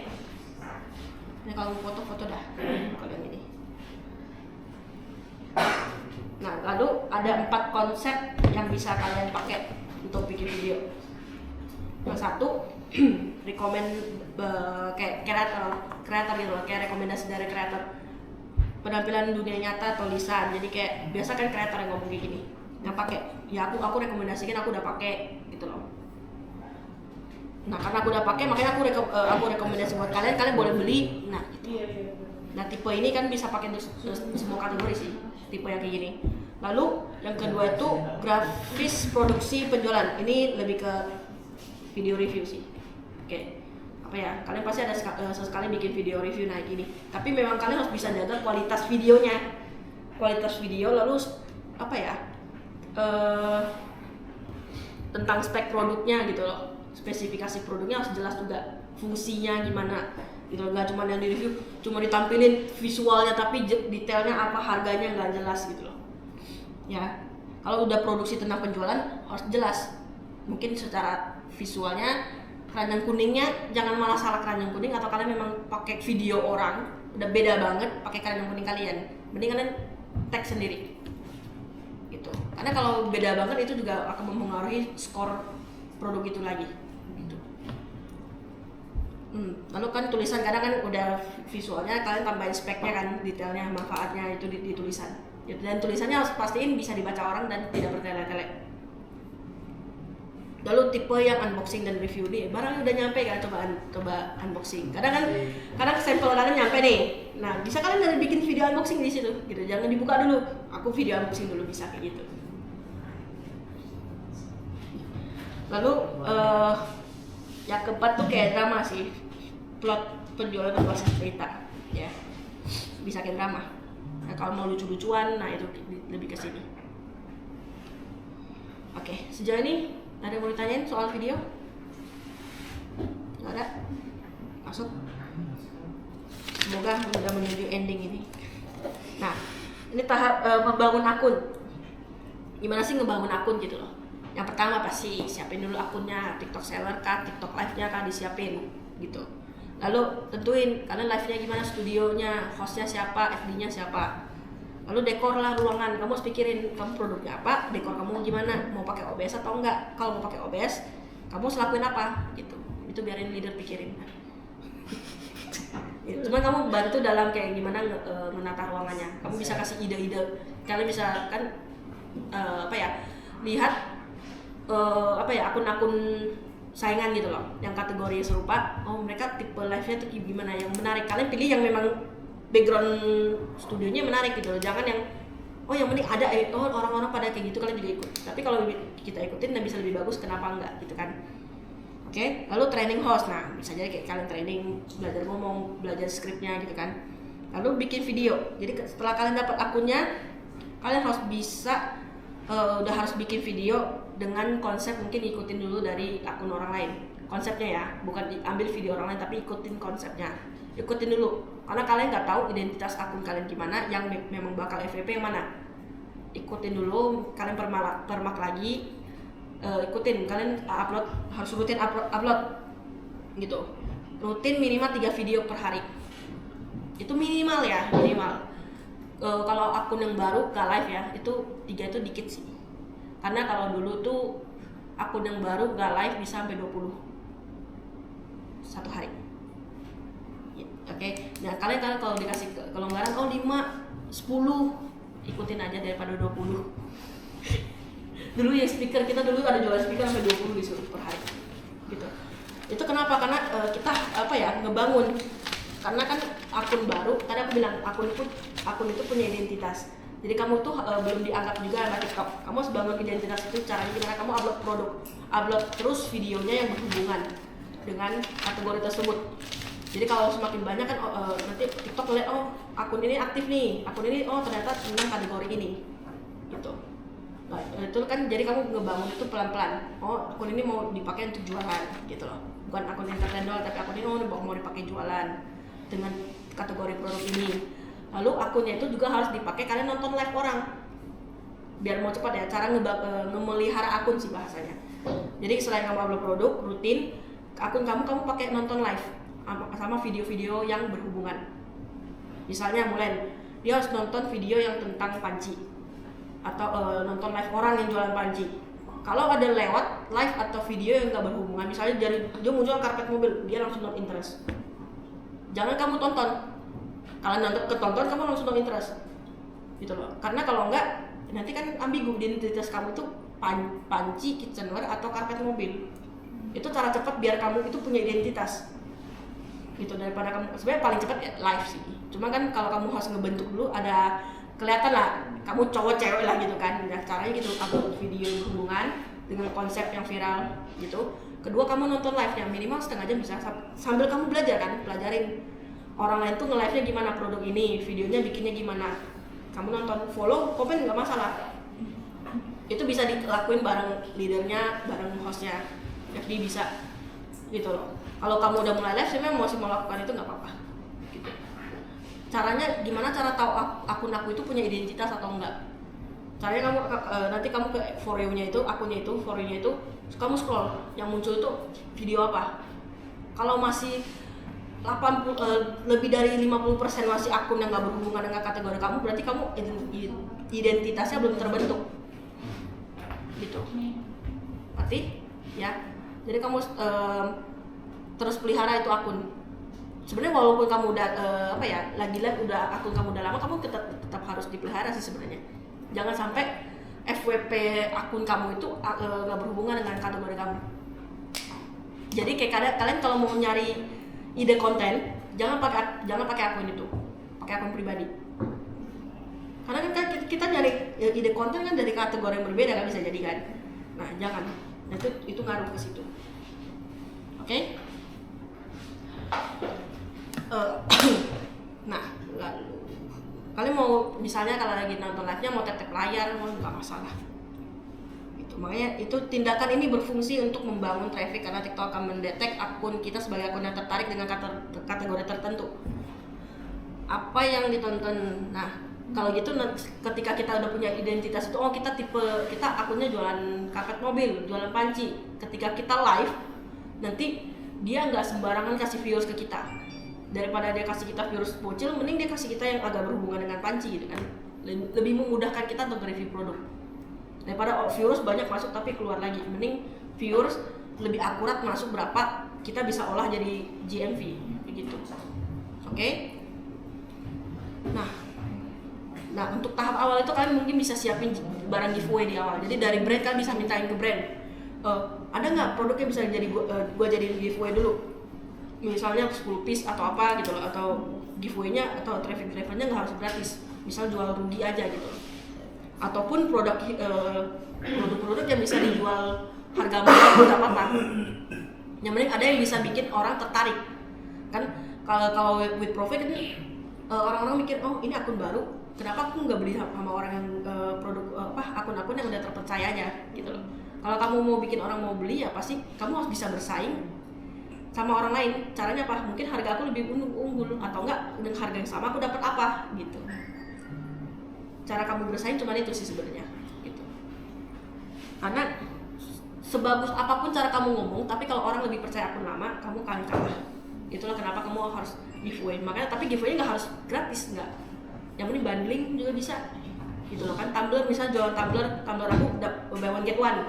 Ini kalau mau foto-foto dah kalian ini. Nah, lalu ada 4 konsep yang bisa kalian pakai untuk bikin video. Yang satu, rekomend kayak kreator gitu loh, kayak rekomendasi dari kreator. Penampilan dunia nyata atau lisan. Jadi kayak biasa kan kreator yang ngomong kayak gini. Yang pakai, ya aku rekomendasikan, aku udah pakai gitu loh. Nah, karena aku udah pakai makanya aku rekomendasi buat kalian boleh beli. Nah, gitu. Nah, tipe ini kan bisa pakai untuk semua kategori sih, tipe yang kayak gini. Lalu yang kedua itu grafis produksi penjualan. Ini lebih ke video review sih. Oke. Apa ya? Kalian pasti ada sesekali bikin video review naik gini. Tapi memang kalian harus bisa jaga kualitas videonya. Kualitas video lalu apa ya? Tentang spek produknya gitu loh. Spesifikasi produknya harus jelas juga, fungsinya gimana gitu, nggak cuma yang di review cuma ditampilin visualnya tapi detailnya apa, harganya nggak jelas gitu loh ya. Kalau udah produksi tentang penjualan harus jelas, mungkin secara visualnya keranjang kuningnya jangan malah salah keranjang kuning, atau kalian memang pakai video orang udah beda banget pakai keranjang kuning kalian, mending kalian tag sendiri gitu. Karena kalau beda banget itu juga akan mempengaruhi skor produk itu lagi gitu. Lalu kan tulisan kadang kan udah visualnya, kalian tambahin speknya kan, detailnya, manfaatnya itu di tulisan. Dan tulisannya harus pastiin bisa dibaca orang dan tidak bertele-tele. Lalu tipe yang unboxing dan review nih, barang udah nyampe kan, coba unboxing. Kadang sampel kalian nyampe nih. Nah, bisa kalian dari bikin video unboxing di situ gitu. Jangan dibuka dulu. Aku video unboxing dulu, bisa kayak gitu. Lalu yang keempat tuh kayak drama sih, plot penjualan atau cerita ya, bisa kayak drama. Nah, kalau mau lucu-lucuan, nah itu lebih ke sini. Oke, sejauh ini ada yang mau ditanyain soal video? Nggak ada. Masuk. Semoga udah menuju ending ini. Nah, ini tahap membangun akun. Gimana sih ngebangun akun gitu loh? Yang pertama pasti siapin dulu akunnya, TikTok seller kah, TikTok live-nya kah disiapin gitu. Lalu tentuin kalian live-nya gimana, studionya, hostnya siapa, FD-nya siapa. Lalu dekor lah ruangan, kamu harus pikirin kamu produknya apa, dekor kamu gimana, mau pakai OBS atau enggak. Kalau mau pakai OBS, kamu harus lakuin apa gitu. Itu biarin leader pikirin. Ya, cuma kamu bantu dalam kayak gimana menata ruangannya. Kamu bisa kasih ide-ide. Kalian bisa kan lihat akun-akun saingan gitu loh, yang kategori serupa. Oh mereka tipe live-nya tuh gimana yang menarik. Kalian pilih yang memang background studionya menarik gitu loh. Jangan yang yang penting ada orang-orang pada kayak gitu kalian juga ikut. Tapi kalau kita ikutin dan bisa lebih bagus, kenapa enggak gitu kan? Oke, lalu training host. Nah, bisa jadi kayak kalian training, belajar ngomong, belajar skripnya gitu kan. Lalu bikin video. Jadi setelah kalian dapat akunnya, kalian harus bisa udah harus bikin video dengan konsep mungkin ikutin dulu dari akun orang lain. Konsepnya ya, bukan ambil video orang lain tapi ikutin konsepnya. Ikutin dulu. Karena kalian nggak tahu identitas akun kalian gimana, yang memang bakal FVP yang mana. Ikutin dulu, kalian permak lagi. Ikutin, kalian harus rutin upload gitu. Rutin minimal 3 video per hari. Itu minimal ya, minimal. Kalau akun yang baru gak live ya, itu 3 itu dikit sih. Karena kalau dulu tuh akun yang baru gak live bisa sampai 20 satu hari. Oke. Nah kalian kalau dikasih kelonggaran 5, 10 ikutin aja daripada 20. Dulu ya speaker kita dulu ada jual speaker sampai 20 disuruh per hari gitu. Itu kenapa? Karena kita ngebangun. Karena kan akun baru, tadi aku bilang akun itu punya identitas. Jadi kamu tuh belum dianggap juga anak TikTok. Kamu harus bangun identitas itu, caranya gimana kamu upload produk, upload terus videonya yang berhubungan dengan kategori tersebut. Jadi kalau semakin banyak kan nanti TikTok lihat akun ini aktif nih, akun ini ternyata tentang kategori ini, gitu. Nah, itu kan jadi kamu ngebangun itu pelan-pelan. Akun ini mau dipakai untuk jualan, gitu loh. Bukan akun entertain doang, tapi akun ini mau dipakai jualan dengan kategori produk ini. Lalu akunnya itu juga harus dipakai kalian nonton live orang. Biar mau cepat ya, cara ngemelihara akun sih bahasanya. Jadi selain kamu upload produk rutin, akun kamu pakai nonton live sama video-video yang berhubungan. Misalnya Mulen, dia harus nonton video yang tentang panci atau nonton live orang yang jualan panci. Kalau ada lewat live atau video yang nggak berhubungan, misalnya dia muncul karpet mobil, dia langsung not interest. Jangan kamu tonton. Kalau ketonton kamu langsung not interest. Gitu loh. Karena kalau enggak nanti kan ambigu identitas kamu itu panci, kitchenware atau karpet mobil. Itu cara cepat biar kamu itu punya identitas. Gitu daripada kamu sebenarnya paling cepat live sih. Cuma kan kalau kamu harus ngebentuk dulu ada kelihatan lah kamu cowok cewek lah gitu kan. Nah, caranya gitu upload video berhubungan dengan konsep yang viral gitu. Kedua kamu nonton live-nya minimal setengah jam bisa sambil kamu belajar kan, pelajarin orang lain tuh nge-live-nya gimana produk ini, videonya bikinnya gimana. Kamu nonton, follow, komen nggak masalah. Itu bisa dilakuin bareng leadernya, bareng hostnya. FD bisa gitu loh. Kalau kamu udah mulai live, sebenarnya masih mau lakukan itu nggak apa-apa. Gitu. Caranya gimana cara tahu akun aku itu punya identitas atau enggak? Caranya kamu nanti kamu ke for you-nya itu, akunnya itu, for you-nya itu, kamu scroll, yang muncul itu video apa? Kalau masih lebih dari 50% masih akun yang nggak berhubungan dengan kategori kamu, berarti kamu identitasnya belum terbentuk. Gitu. Berarti ya. Jadi kamu terus pelihara itu akun. Sebenarnya walaupun kamu udah lagi-lagi udah akun kamu udah lama, kamu tetap harus dipelihara sih sebenarnya. Jangan sampai FWP akun kamu itu nggak berhubungan dengan kategori kamu. Jadi kayak kalian kalau mau nyari ide konten, jangan pakai akun itu, pakai akun pribadi. Karena kan kita nyari ide konten kan dari kategori yang berbeda, kan bisa jadi kan. Nah jangan, itu ngaruh ke situ. Oke? Nah lalu kalian mau misalnya kalau lagi nonton live-nya mau tap layar, mau nggak masalah. Gitu. Makanya itu tindakan ini berfungsi untuk membangun traffic karena TikTok akan mendetek akun kita sebagai akun yang tertarik dengan kategori tertentu. Apa yang ditonton. Nah, kalau gitu ketika kita udah punya identitas itu, oh kita akunnya jualan karpet mobil, jualan panci. Ketika kita live, nanti dia nggak sembarangan kasih viewers ke kita. Daripada dia kasih kita viewers bocil, mending dia kasih kita yang agak berhubungan dengan panci gitu kan. Lebih memudahkan kita untuk review produk. Daripada viewers banyak masuk tapi keluar lagi, mending viewers lebih akurat masuk berapa kita bisa olah jadi GMV begitu. Oke? Nah untuk tahap awal itu kalian mungkin bisa siapin barang giveaway di awal. Jadi dari brand kalian bisa mintain ke brand, ada nggak produknya bisa jadi gua jadiin giveaway dulu, misalnya 10 piece atau apa gitu loh, atau giveaway-nya atau traffic driver-nya nggak harus gratis, misal jual rugi aja gitu. Ataupun produk-produk yang bisa dijual harga murah nggak apa-apa. Yang penting ada yang bisa bikin orang tertarik kan. Kalau with profit ini orang-orang mikir, oh ini akun baru, kenapa aku nggak beli sama orang yang akun-akun yang udah terpercaya aja gitu loh. Kalau kamu mau bikin orang mau beli ya pasti kamu harus bisa bersaing sama orang lain. Caranya apa? Mungkin harga aku lebih unggul atau enggak dengan harga yang sama aku dapat apa gitu. Cara kamu bersaing cuma itu sih sebenarnya gitu. Karena sebagus apapun cara kamu ngomong, tapi kalau orang lebih percaya akun lama, kamu akan kalah. Itulah kenapa kamu harus giveaway. Makanya tapi giveaway nggak harus gratis, nggak. Yang penting bundling juga bisa gitu loh kan. Tumbler misal jualan tumbler aku buy one get one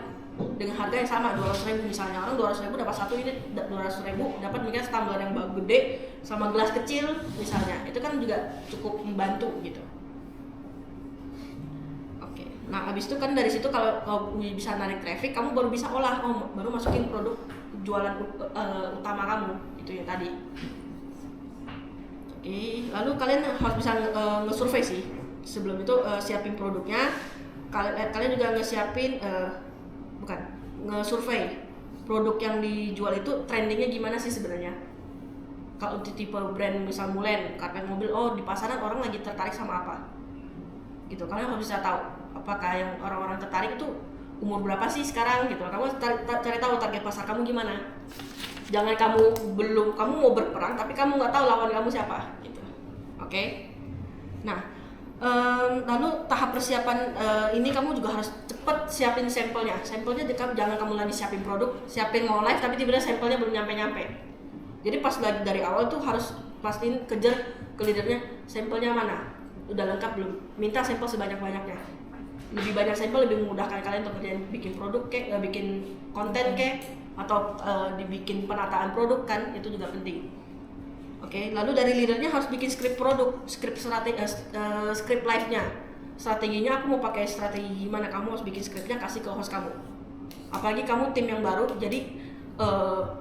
dengan harga yang sama 200.000 misalnya. Orang 200.000 dapat satu, ini 200.000 dapat mungkin tumbler yang gede sama gelas kecil misalnya. Itu kan juga cukup membantu gitu. Nah, habis itu kan dari situ kalau bisa narik traffic, kamu baru bisa olah, baru masukin produk jualan utama kamu, itu ya tadi. Oke, lalu kalian harus bisa nge-survey sih. Sebelum itu siapin produknya, kalian juga nge-survey produk yang dijual itu trendingnya gimana sih sebenarnya. Kalau tipe brand misal Mulen, karpet mobil, oh di pasaran orang lagi tertarik sama apa? Gitu, kalian harus bisa tahu apakah yang orang-orang tertarik itu umur berapa sih sekarang gitu. Kamu cari tahu target pasar kamu gimana. Jangan kamu mau berperang tapi kamu nggak tahu lawan kamu siapa gitu. Oke? Nah, lalu tahap persiapan ini kamu juga harus cepet siapin sampelnya. Sampelnya jangan kamu lagi siapin produk, siapin mau live tapi tiba-tiba sampelnya belum nyampe. Jadi pas lagi dari awal tuh harus pastiin kejar ke leadernya, sampelnya mana, udah lengkap belum, minta sampel sebanyak-banyaknya. Lebih banyak sampel lebih memudahkan kalian untuk bikin produk bikin konten atau dibikin penataan produk kan, itu juga penting. Oke, lalu dari leadernya harus bikin script produk, script live-nya. Strateginya aku mau pakai strategi gimana, kamu harus bikin scriptnya kasih ke host kamu. Apalagi kamu tim yang baru, jadi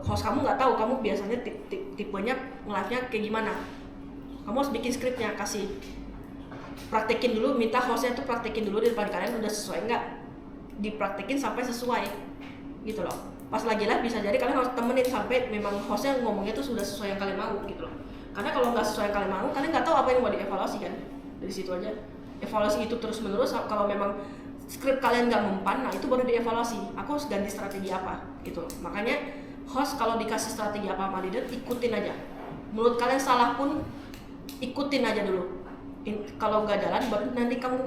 host kamu nggak tahu kamu biasanya tipenya nge-live-nya kayak gimana. Kamu harus bikin scriptnya, kasih praktekin dulu, minta hostnya tuh praktekin dulu di depan kalian udah sesuai nggak, dipraktekin sampai sesuai gitu loh. Pas lagi live bisa jadi kalian harus temenin sampai memang hostnya ngomongnya tuh sudah sesuai yang kalian mau gitu loh. Karena kalau nggak sesuai yang kalian mau, kalian nggak tahu apa yang mau dievaluasi kan. Dari situ aja evaluasi itu terus menerus. Kalau memang skrip kalian nggak mempan, nah itu baru dievaluasi, aku harus ganti strategi apa gitu. Makanya host kalau dikasih strategi apa sama leader, ikutin aja. Menurut kalian salah pun ikutin aja dulu. Kalau nggak jalan baru nanti kamu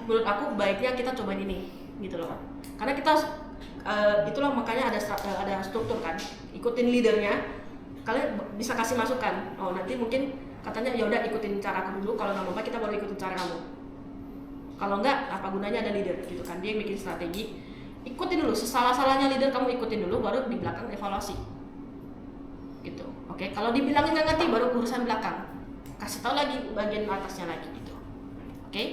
menurut aku baiknya kita cobain ini gitu loh. Karena kita itulah makanya ada struktur kan, ikutin leadernya. Kalian bisa kasih masukan, oh nanti mungkin katanya ya udah ikutin cara aku dulu, kalau nggak mau kita baru ikutin cara kamu. Kalau nggak apa gunanya ada leader gitu kan, dia yang bikin strategi, ikutin dulu. Sesalah-salahnya leader kamu ikutin dulu, baru di belakang evaluasi gitu. Oke, kalau dibilangin nggak ngerti baru urusan belakang, kasih tahu lagi bagian atasnya lagi gitu. Oke.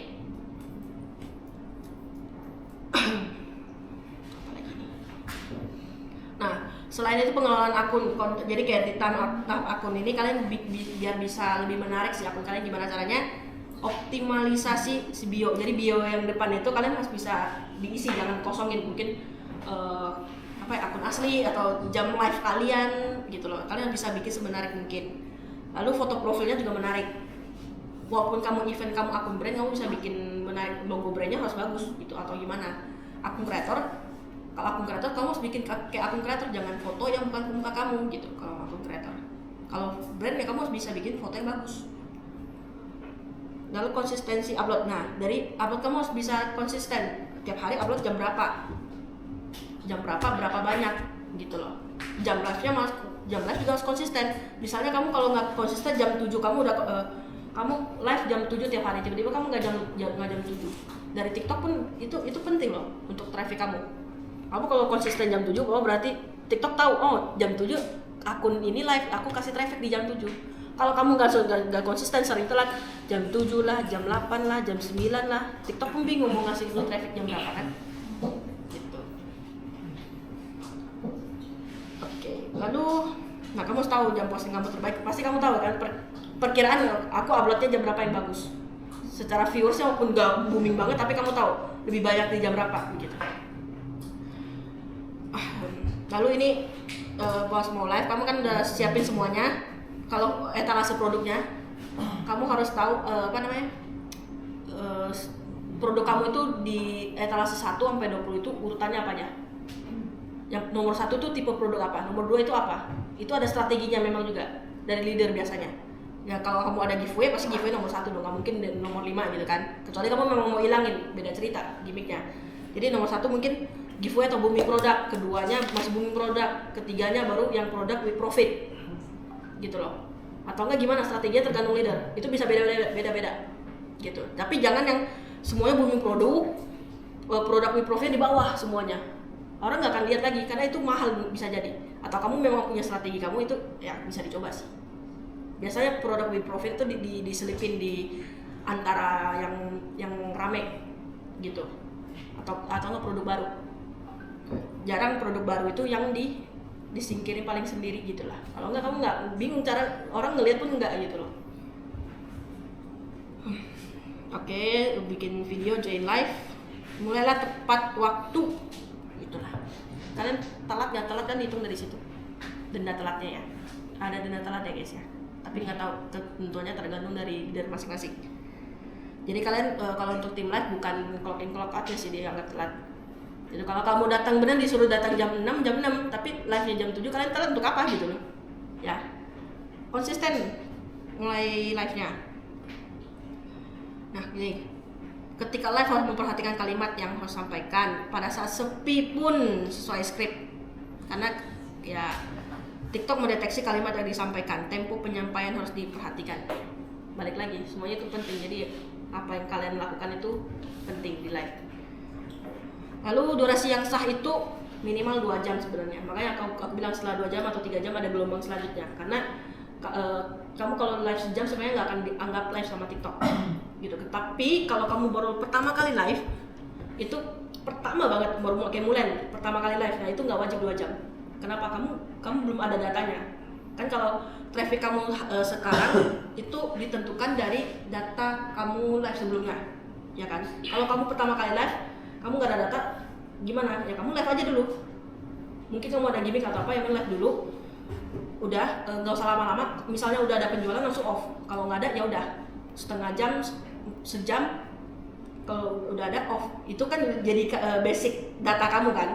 Nah, selain itu pengelolaan akun, jadi kayak di tahap akun ini kalian biar bisa lebih menarik si akun kalian, gimana caranya? Optimalisasi si bio. Jadi bio yang depan itu kalian harus bisa diisi, jangan kosongin. Mungkin akun asli atau jam live kalian gitu loh. Kalian bisa bikin semenarik mungkin. Lalu foto profilnya juga menarik. Walaupun kamu event, kamu akun brand, kamu bisa bikin menarik, logo brandnya harus bagus gitu atau gimana. Akun kreator Kalau akun kreator kamu harus bikin kayak akun kreator, jangan foto yang bukan muka kamu gitu. Kalau akun kreator, kalau brand ya kamu harus bisa bikin foto yang bagus. Lalu konsistensi upload. Nah, dari upload kamu harus bisa konsisten. Tiap hari upload jam berapa, berapa banyak gitu loh. Jam live juga harus konsisten. Misalnya kamu kalau nggak konsisten jam 7 kamu udah kamu live jam 7 tiap hari, tiba-tiba kamu nggak jam 7. Dari TikTok pun itu penting loh untuk traffic kamu. Kamu kalau konsisten jam 7, berarti TikTok tahu, oh jam 7 akun ini live, aku kasih traffic di jam 7. Kalau kamu nggak konsisten, sering telat, jam 7 lah, jam 8 lah, jam 9 lah, TikTok pun bingung mau ngasih lu traffic jam berapa kan? Gitu. Oke, lalu, nah kamu harus tahu jam posting kamu terbaik. Pasti kamu tahu kan perkiraan aku uploadnya jam berapa yang bagus. Secara viewersnya walaupun nggak booming banget, tapi kamu tahu lebih banyak di jam berapa gitu. Lalu ini pas mau live, kamu kan udah siapin semuanya. Kalau etalase produknya, kamu harus tahu produk kamu itu di etalase 1 sampai 20 itu urutannya apa aja. Yang nomor 1 itu tipe produk apa, nomor 2 itu apa. Itu ada strateginya memang juga dari leader biasanya. Ya kalau kamu ada giveaway, pasti giveaway nomor 1 dong, nggak mungkin nomor 5 gitu kan. Kecuali kamu memang mau hilangin, beda cerita gimmicknya. Jadi nomor 1 mungkin giveaway atau booming produk, keduanya masih booming produk, ketiganya baru yang produk with profit gitu loh. Atau enggak gimana strateginya tergantung leader, itu bisa beda-beda gitu. Tapi jangan yang semuanya booming produk with profit di bawah semuanya, orang nggak akan lihat lagi karena itu mahal bisa jadi. Atau kamu memang punya strategi kamu, itu ya bisa dicoba sih. Biasanya produk with profit itu diselipin di antara yang rame gitu, atau enggak produk baru. Jarang produk baru itu yang disingkirin paling sendiri gitu lah. Kalau enggak kamu nggak bingung cara orang ngelihat pun enggak gitu loh. Oke, bikin video join live, mulailah tepat waktu gitulah. Kalian telat nggak telat kan hitung dari situ denda telatnya ya, ada denda telat ya guys ya, tapi nggak tahu tentunya tergantung dari masing-masing. Jadi kalian kalau untuk tim live bukan clock in clock out ya sih dianggap telat. Jadi kalau kamu datang benar disuruh datang jam 6, tapi live-nya jam 7, kalian telat untuk apa gitu loh. Ya. Konsisten mulai live-nya. Nah, gini. Ketika live harus memperhatikan kalimat yang harus sampaikan. Pada saat sepi pun sesuai skrip. Karena ya TikTok mendeteksi kalimat yang disampaikan. Tempo penyampaian harus diperhatikan. Balik lagi, semuanya itu penting. Jadi apa yang kalian lakukan itu penting di live. Lalu durasi yang sah itu minimal 2 jam sebenarnya. Makanya aku bilang setelah 2 jam atau 3 jam ada gelombang selanjutnya. Karena kamu kalau live sejam sebenarnya nggak akan dianggap live sama TikTok gitu. Tapi kalau kamu baru pertama kali live, itu pertama banget baru kayak Mulen pertama kali live, nah itu nggak wajib 2 jam. Kenapa? Kamu belum ada datanya. Kan kalau traffic kamu sekarang itu ditentukan dari data kamu live sebelumnya, ya kan? Kalau kamu pertama kali live, kamu nggak ada data, gimana? Ya kamu live aja dulu. Mungkin kamu ada gimmick atau apa, yang live dulu. Udah, nggak usah lama-lama. Misalnya udah ada penjualan langsung off. Kalau nggak ada ya udah setengah jam, sejam. Kalau udah ada off. Itu kan jadi basic data kamu kan.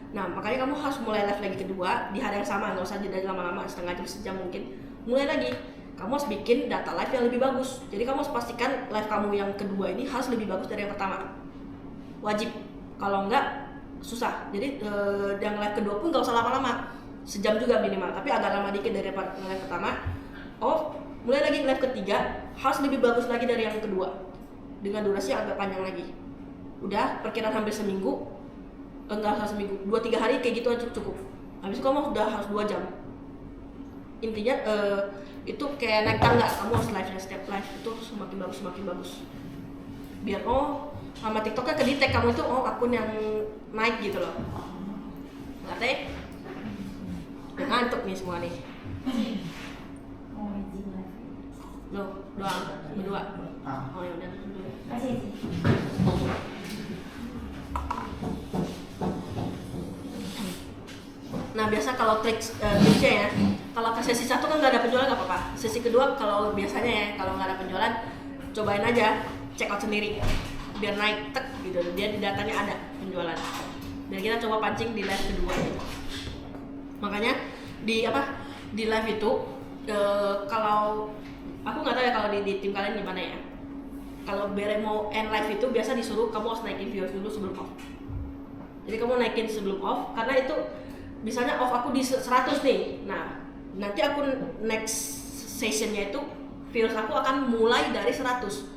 Nah makanya kamu harus mulai live lagi kedua di hari yang sama. Nggak usah jeda lama-lama, setengah jam, sejam mungkin. Mulai lagi. Kamu harus bikin data live yang lebih bagus. Jadi kamu harus pastikan live kamu yang kedua ini harus lebih bagus dari yang pertama. Wajib, kalau enggak susah. Jadi yang live kedua pun nggak usah lama-lama, sejam juga minimal, tapi agak lama dikit dari live pertama. Mulai lagi live ketiga harus lebih bagus lagi dari yang kedua dengan durasi yang agak panjang lagi. Udah perkiraan hampir seminggu, enggak usah seminggu, 2-3 hari kayak gitu aja cukup. Habis itu kamu udah harus 2 jam. Intinya itu kayak naik tangga, kamu harus live-nya setiap live itu semakin bagus. Biar sama TikToknya kedetek kamu itu akun yang naik gitu loh. Ngerti? Udah ngantuk nih semua nih. Loh, doang berdua. Oh ya udah. Nah biasa kalau tipsnya ya, kalau ke sesi 1 kan nggak ada penjualan nggak apa-apa. Sesi kedua kalau biasanya ya, kalau nggak ada penjualan, cobain aja check out sendiri biar naik gitu, dia di datanya ada penjualan. Dan kita coba pancing di live kedua gitu. Makanya di live itu kalau aku nggak tahu ya kalau di tim kalian gimana ya. Kalau Bere mau end live itu biasa disuruh kamu harus naikin viewers dulu sebelum off. Jadi kamu naikin sebelum off karena itu misalnya off aku di 100 nih. Nah, nanti aku next sessionnya itu viewers aku akan mulai dari 100.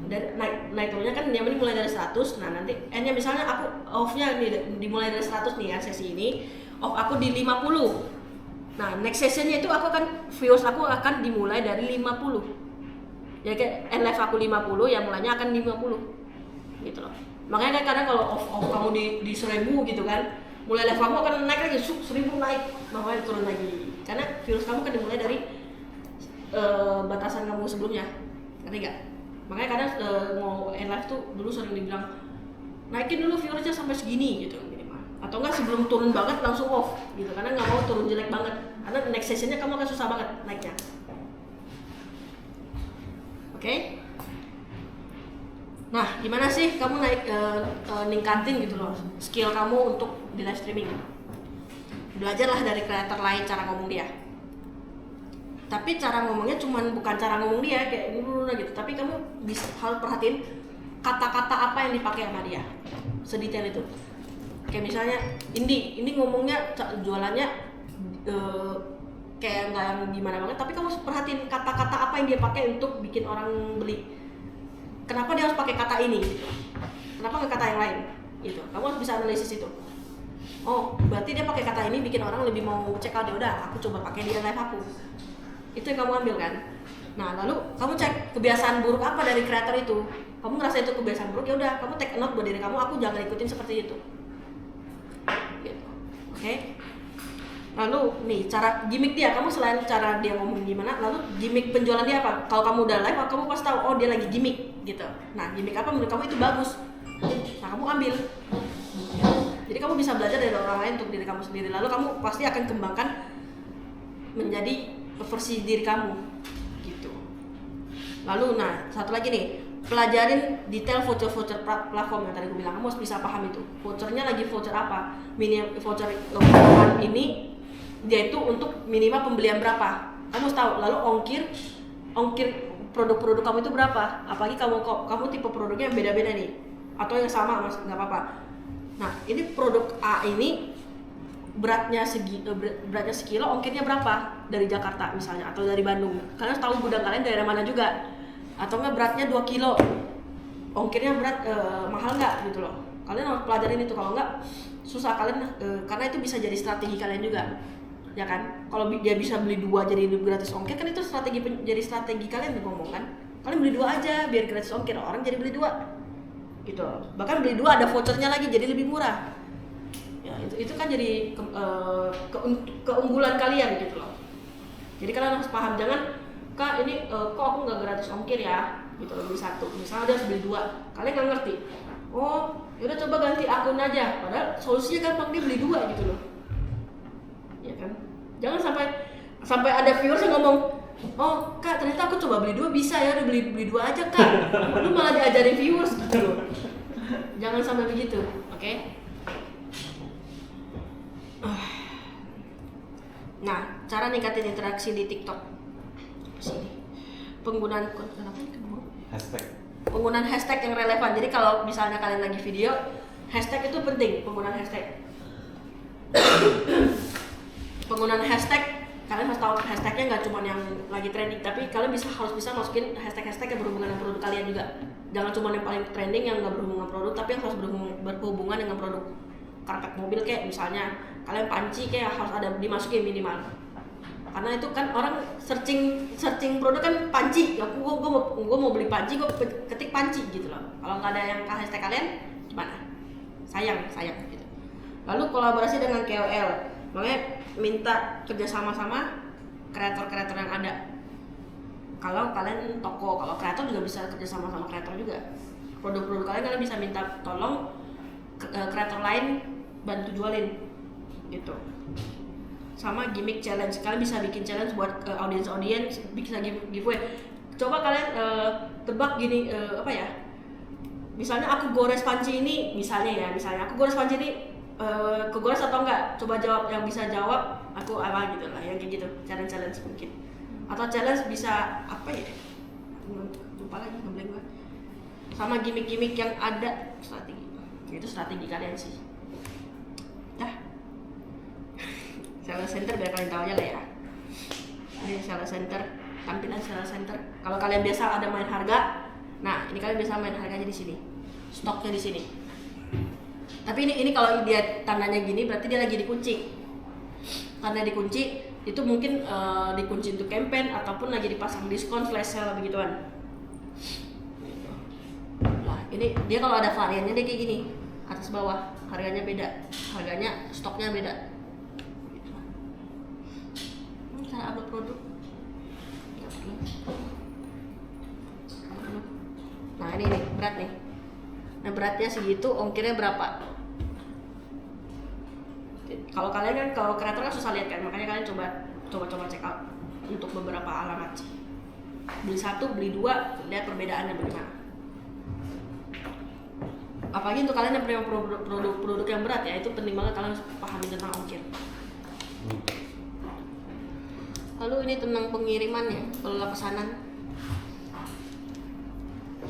Dan naik turunnya kan yang ini mulai dari 100. Nah, nanti endnya misalnya aku off-nya dimulai dari 100 nih ya sesi ini. Off aku di 50. Nah, next sessionnya itu viewers aku akan dimulai dari 50. Ya kayak end live aku 50, yang mulanya akan 50 gitu loh. Makanya kan kadang kalau off kamu di 1000 gitu kan, mulai live kamu akan naik lagi, 1000 naik, makanya turun lagi. Karena viewers kamu kan dimulai dari batasan kamu sebelumnya, ngerti nggak? Makanya kadang mau end live tuh dulu sering dibilang naikin dulu viewersnya sampai segini gitu minimal. Atau enggak sebelum turun banget langsung off gitu, karena nggak mau turun jelek banget. Karena next sessionnya kamu akan susah banget naiknya. Oke. Nah, gimana sih kamu ningkatin gitu loh skill kamu untuk di live streaming? Belajarlah dari kreator lain cara ngomong dia. Tapi cara ngomongnya bukan cara ngomong dia kayak gitu, tapi kamu harus perhatiin kata-kata apa yang dipakai sama dia, sedetail itu. Kayak misalnya ini ngomongnya jualannya kayak nggak yang gimana banget, tapi kamu harus perhatiin kata-kata apa yang dia pakai untuk bikin orang beli. Kenapa dia harus pakai kata ini? Kenapa nggak kata yang lain? Gitu. Kamu harus bisa analisis itu. Oh, berarti dia pakai kata ini bikin orang lebih mau check out. Ya udah, aku coba pakai di live aku. Itu yang kamu ambil kan. Nah, lalu kamu cek kebiasaan buruk apa dari kreator itu. Kamu ngerasa itu kebiasaan buruk, ya udah, kamu take note buat diri kamu. Aku jangan ikutin seperti itu. Gitu. Oke. Lalu nih cara gimmick dia, kamu selain cara dia ngomong gimana, lalu gimmick penjualan dia apa? Kalau kamu udah live, kamu pasti tahu oh dia lagi gimmick gitu. Nah, gimmick apa menurut kamu itu bagus? Nah, kamu ambil. Jadi kamu bisa belajar dari orang lain untuk diri kamu sendiri. Lalu kamu pasti akan kembangkan menjadi versi diri kamu gitu. Lalu nah, satu lagi nih, pelajarin detail voucher platform yang tadi aku bilang. Kamu harus bisa paham itu. Vouchernya lagi voucher apa? Voucher ini dia itu untuk minimal pembelian berapa, kamu harus tahu. Lalu ongkir produk-produk kamu itu berapa, apalagi kamu tipe produknya yang beda-beda nih atau yang sama mas nggak apa-apa. Nah, ini produk A ini beratnya sekilo, ongkirnya berapa dari Jakarta misalnya atau dari Bandung. Kalian harus tahu gudang kalian daerah mana juga. Atau nggak beratnya 2 kilo, ongkirnya mahal nggak gitu loh. Kalian harus pelajarin itu, kalau nggak susah kalian karena itu bisa jadi strategi kalian juga. Ya kan, kalau dia bisa beli 2 jadi gratis ongkir kan itu jadi strategi kalian tuh ngomong kan. Kalian beli 2 aja biar gratis ongkir, orang jadi beli 2 gitu. Bahkan beli 2 ada vouchernya lagi jadi lebih murah ya. Itu kan jadi keunggulan kalian gitu loh. Jadi kalian harus paham, jangan kak ini kok aku nggak gratis ongkir ya gitu loh, beli 1 misalnya dia harus beli 2, kalian nggak ngerti. Oh yaudah coba ganti akun aja, padahal solusinya gampang, dia beli 2 gitu loh. Ya kan, jangan sampai ada viewers yang ngomong, oh kak ternyata aku coba beli 2 bisa ya, udah beli 2 aja kak. Lu malah diajarin viewers gitu loh. Jangan sampai begitu, oke? Nah, cara ningkatin interaksi di TikTok sini, penggunaan hashtag yang relevan. Jadi kalau misalnya kalian lagi video, hashtag itu penting, penggunaan hashtag. Penggunaan hashtag, kalian harus tahu hashtagnya nggak cuma yang lagi trending, tapi kalian harus bisa masukin hashtag yang berhubungan dengan produk kalian juga. Jangan cuma yang paling trending yang nggak berhubungan dengan produk, tapi yang harus berhubungan dengan produk. Karpet mobil kayak misalnya, kalian panci kayak harus ada dimasukin minimal. Karena itu kan orang searching produk kan panci. Ya, gue mau beli panci, gue ketik panci gitu loh. Kalau nggak ada yang hashtag kalian, gimana? Sayang gitu. Lalu kolaborasi dengan KOL. Makanya minta kerjasama sama kreator-kreator yang ada. Kalau kalian toko, kalau kreator juga bisa kerjasama sama kreator juga. Produk-produk kalian bisa minta tolong kreator lain bantu jualin gitu. Sama gimmick challenge, kalian bisa bikin challenge buat audiens bisa giveaway. Coba kalian tebak gini, apa ya, misalnya aku gores panci ini, misalnya aku gores panci ini kegores atau enggak, coba jawab, yang bisa jawab aku apa gitu lah, yang kayak gitu, challenge mungkin. Atau challenge bisa apa ya, lupa lagi, ngeblank gue. Sama gimmick-gimmick yang ada, strategi, itu strategi kalian sih. Dah. Sales center biar kalian tahu aja lah ya. Ini sales center, tampilan sales center. Kalau kalian biasa ada main harga, nah ini kalian bisa main harganya di sini, stoknya di sini. Tapi ini kalau dia tandanya gini berarti dia lagi dikunci. Tanda dikunci itu mungkin dikunci untuk campaign ataupun lagi dipasang diskon, flash sale begituan. Nah ini dia kalau ada variannya dia kayak gini, atas bawah harganya beda, harganya stoknya beda. Cara upload produk. Nah ini nih berat nih. Nah beratnya segitu, ongkirnya berapa? Kalau kalian kan, kalau kreator kan susah lihat kan, makanya kalian coba check out untuk beberapa alamat. Beli 1, beli 2, lihat perbedaannya bagaimana. Apalagi untuk kalian yang punya produk yang berat ya, itu penting banget kalian pahami tentang ongkir. Lalu ini tentang pengiriman ya, kelola pesanan.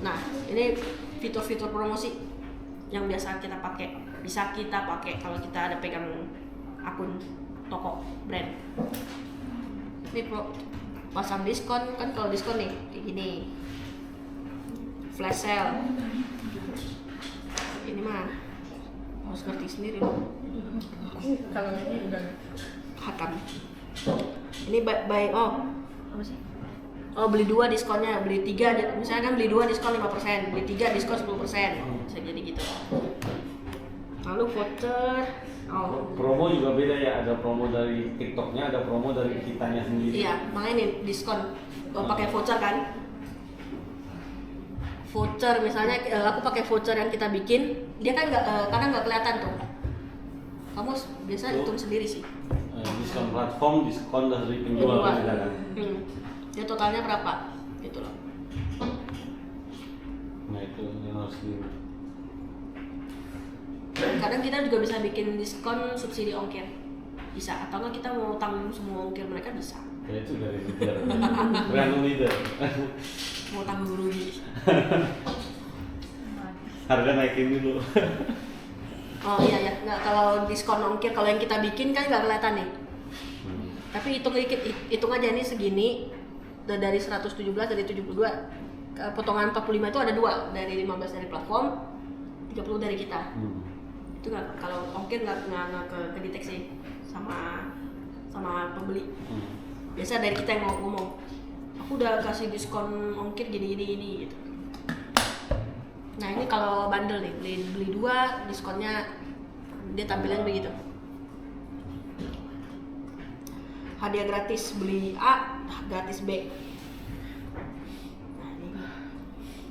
Nah, ini fitur-fitur promosi yang biasa kita pakai, bisa kita pakai kalau kita ada pegang akun toko brand. Ini pasang diskon kan, kalau diskon nih kayak gini, flash sale. Ini mah harus ngerti sendiri loh. Kalau ini udah Hakam. Ini by apa sih? Oh beli 2 diskonnya, beli 3 misalnya kan beli 2 diskon 5%, beli 3 diskon 10%, bisa jadi gitu. Lalu voucher, Promo juga beda ya, ada promo dari TikToknya, ada promo dari kitanya sendiri. iya makanya nih diskon pakai voucher kan. Voucher misalnya aku pakai voucher yang kita bikin, dia kan kadang nggak kelihatan tuh. Kamu biasa hitung sendiri sih. Diskon platform, diskon dari penjual kan beda kan. Ya totalnya berapa? Gitu loh. Nah itu yang harus di. Kadang kita juga bisa bikin diskon subsidi ongkir, bisa. Atau nggak kita mau tanggung semua ongkir mereka bisa. Ya itu dari leader, brand leader. Mau tanggung rugi. Harga naikin dulu. Oh iya, nggak, kalau diskon ongkir kalau yang kita bikin kan nggak kelihatan nih. Tapi hitung aja nih segini, dari 117 dari 72, potongan 45 itu ada 2, dari 15 dari platform, 30 dari kita. Itu nggak, kalau ongkir nggak kedeteksi sama pembeli. Biasa dari kita yang mau ngomong, aku udah kasih diskon ongkir gini gitu. Nah ini kalau bundle nih, beli 2 diskonnya dia tampilnya begitu. Hadiah gratis, beli A gratis B. Nah ini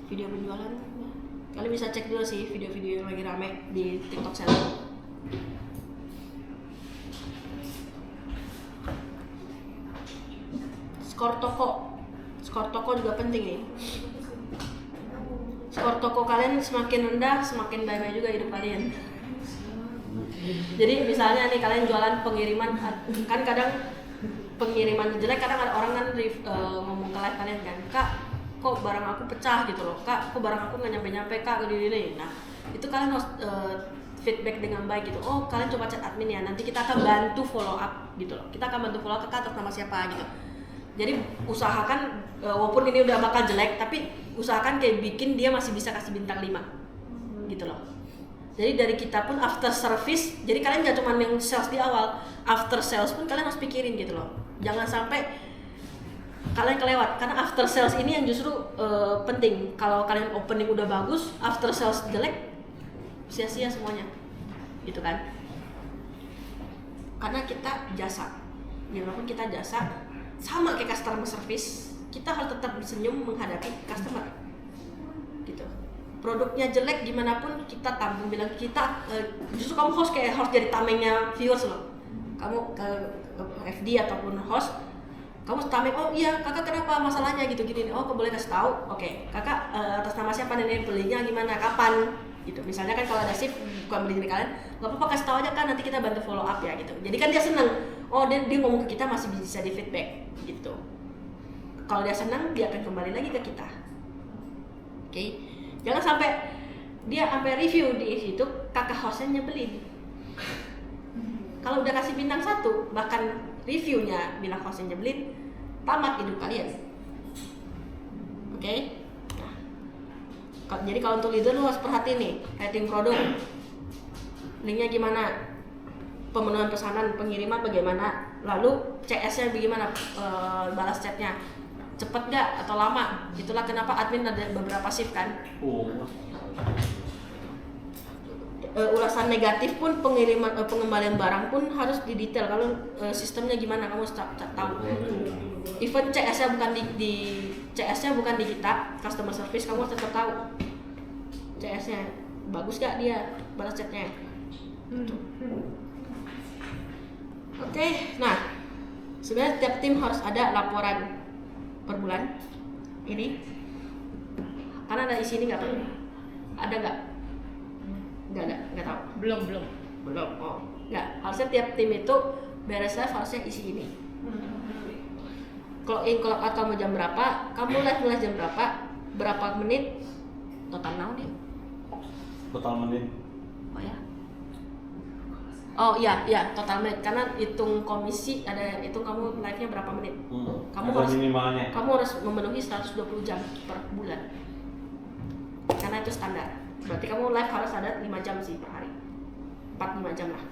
video penjualan. Kalian bisa cek dulu sih video-video yang lagi rame di TikTok seller. Skor toko juga penting nih. Skor toko kalian semakin rendah, semakin bye-bye juga hidup kalian. Jadi misalnya nih kalian jualan pengiriman, kan kadang pengiriman jelek, kadang ada orang kan ngomong ke live kalian kan, Kak, kok barang aku pecah gitu loh, Kak, kok barang aku nggak nyampe Kak, gini. Nah itu kalian harus feedback dengan baik gitu. Oh kalian coba chat admin ya, nanti kita akan bantu follow up gitu loh. Kita akan bantu follow up ke atas nama siapa gitu. Jadi usahakan walaupun ini udah bakal jelek, tapi usahakan kayak bikin dia masih bisa kasih bintang 5 gitu loh. Jadi dari kita pun after service, jadi kalian gak cuma yang sales di awal, after sales pun kalian harus pikirin gitu loh. Jangan sampai kalian kelewat, karena after sales ini yang justru penting. Kalau kalian opening udah bagus, after sales jelek, sia-sia semuanya gitu kan. Karena kita jasa, walaupun kita jasa sama kayak customer service, kita harus tetap senyum menghadapi customer gitu. Produknya jelek gimana pun kita tampung bilang kita, justru kamu host jadi tamengnya viewers loh. Kamu ke FD ataupun host, kamu stamina, oh iya kakak kenapa masalahnya gitu gini, oh kau boleh kasih tahu, oke kakak atas nama siapa nih belinya gimana, kapan gitu. Misalnya kan kalau ada shift bukan beli dari kalian, nggak apa-apa kasih tahu aja kan, nanti kita bantu follow up ya gitu. Jadi kan dia seneng, oh dia ngomong ke kita masih bisa di feedback gitu. Kalau dia senang dia akan kembali lagi ke kita. Oke, jangan sampai dia sampai review di situ kakak hostnya nyebelin. Kalau udah kasih bintang 1, bahkan reviewnya bilang hostnya nyebelin, tamat hidup kalian. Oke? Nah, jadi kalau untuk leader lu harus perhatiin nih, rating produk, linknya gimana, pemenuhan pesanan, pengiriman bagaimana, lalu CS-nya bagaimana, balas chatnya, cepet nggak atau lama. Itulah kenapa admin ada beberapa shift kan. Ulasan negatif pun, pengiriman pengembalian barang pun harus didetail. Kalau sistemnya gimana kamu tahu. Even CS-nya bukan di CS-nya bukan di kita, customer service, kamu harus tetap tahu CS-nya bagus gak dia balas chatnya. Oke, nah sebenarnya tiap tim harus ada laporan per bulan ini. Karena ada isi ini nggak tahu, ada nggak? Nggak tahu. Belum. Oh, nggak. Harusnya tiap tim itu beres live harusnya isi ini. Clock in, clock out kamu jam berapa, kamu live mulai jam berapa menit, total now nih. Total menit. Oh ya. Oh iya, total menit. Karena hitung komisi ada hitung kamu live-nya berapa menit. Kamu ada harus minimalnya. Kamu harus memenuhi 120 jam per bulan. Karena itu standar. Berarti kamu live harus ada 5 jam sih per hari. 4-5 jam lah.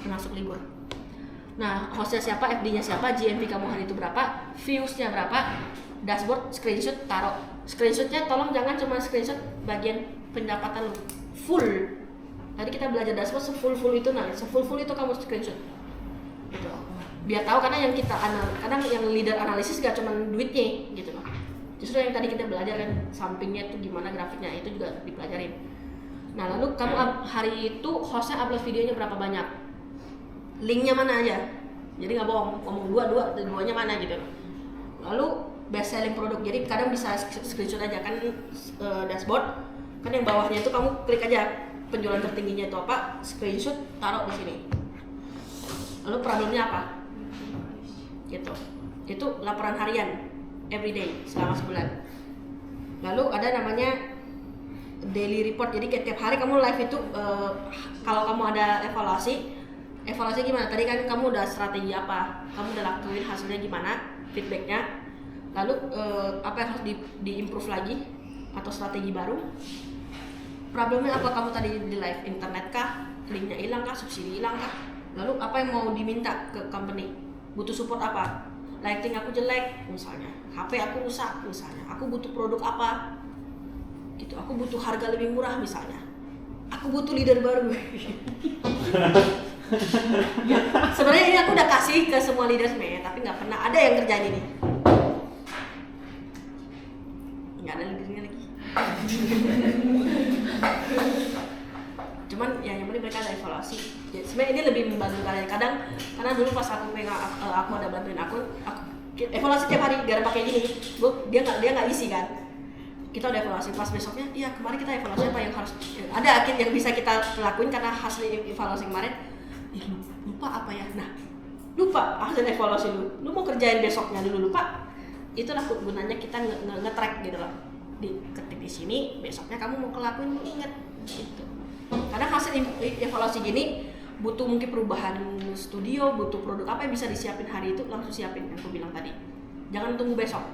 Termasuk libur. Nah, hostnya siapa, FD-nya siapa, GMP kamu hari itu berapa, views-nya berapa, dashboard, screenshot, taruh. Screenshot-nya tolong jangan cuma screenshot bagian pendapatan lu. Full. Tadi kita belajar dashboard sefull itu, nah sefull itu kamu screenshot. Gitu. Biar tahu, karena yang kita kadang yang leader analisis gak cuma duitnya gitu loh. Justru yang tadi kita belajar kan sampingnya itu gimana grafiknya, itu juga dipelajarin. Nah, lalu kamu hari itu hostnya upload videonya berapa banyak, linknya mana aja, jadi nggak bohong ngomong duanya mana gitu. Lalu best selling produk, jadi kadang bisa screenshot aja kan, dashboard kan yang bawahnya itu kamu klik aja penjualan tertingginya itu apa, screenshot taruh di sini. Lalu problemnya apa gitu, itu laporan harian everyday selama sebulan. Lalu ada namanya daily report, jadi tiap hari kamu live itu kalau kamu ada evaluasi gimana, tadi kan kamu udah strategi apa, kamu udah lakuin, hasilnya gimana, feedbacknya, lalu apa yang harus di-improve lagi atau strategi baru, problemnya apa kamu tadi di live, internet kah, linknya hilang kah, subsidi hilang kah, lalu apa yang mau diminta ke company, butuh support apa, lighting aku jelek misalnya, HP aku rusak misalnya, aku butuh produk apa gitu, aku butuh harga lebih murah misalnya, aku butuh leader baru. Sebenarnya ini aku udah kasih ke semua leader sebenarnya, tapi nggak pernah ada yang kerjain ini. Nggak ada leadernya lagi. Cuman ya yang penting mereka ada evaluasi. Ya, sebenarnya ini lebih membantu kalian. Kadang karena dulu pas aku ada bantuin aku evaluasi tiap hari gara pakai gini, dia nggak isi kan. Kita udah evaluasi, pas besoknya, iya kemarin kita evaluasi apa yang harus ada akhir yang bisa kita lakuin karena hasil evaluasi kemarin. Ya lupa apa ya, nah lupa hasil evaluasi lu mau kerjain besoknya dulu lupa. Itulah gunanya kita nge-track gitu loh, diketik di sini, besoknya kamu mau kelakuin lu inget gitu. Karena hasil evaluasi gini butuh mungkin perubahan studio, butuh produk apa yang bisa disiapin hari itu, langsung siapin yang aku bilang tadi, jangan tunggu besok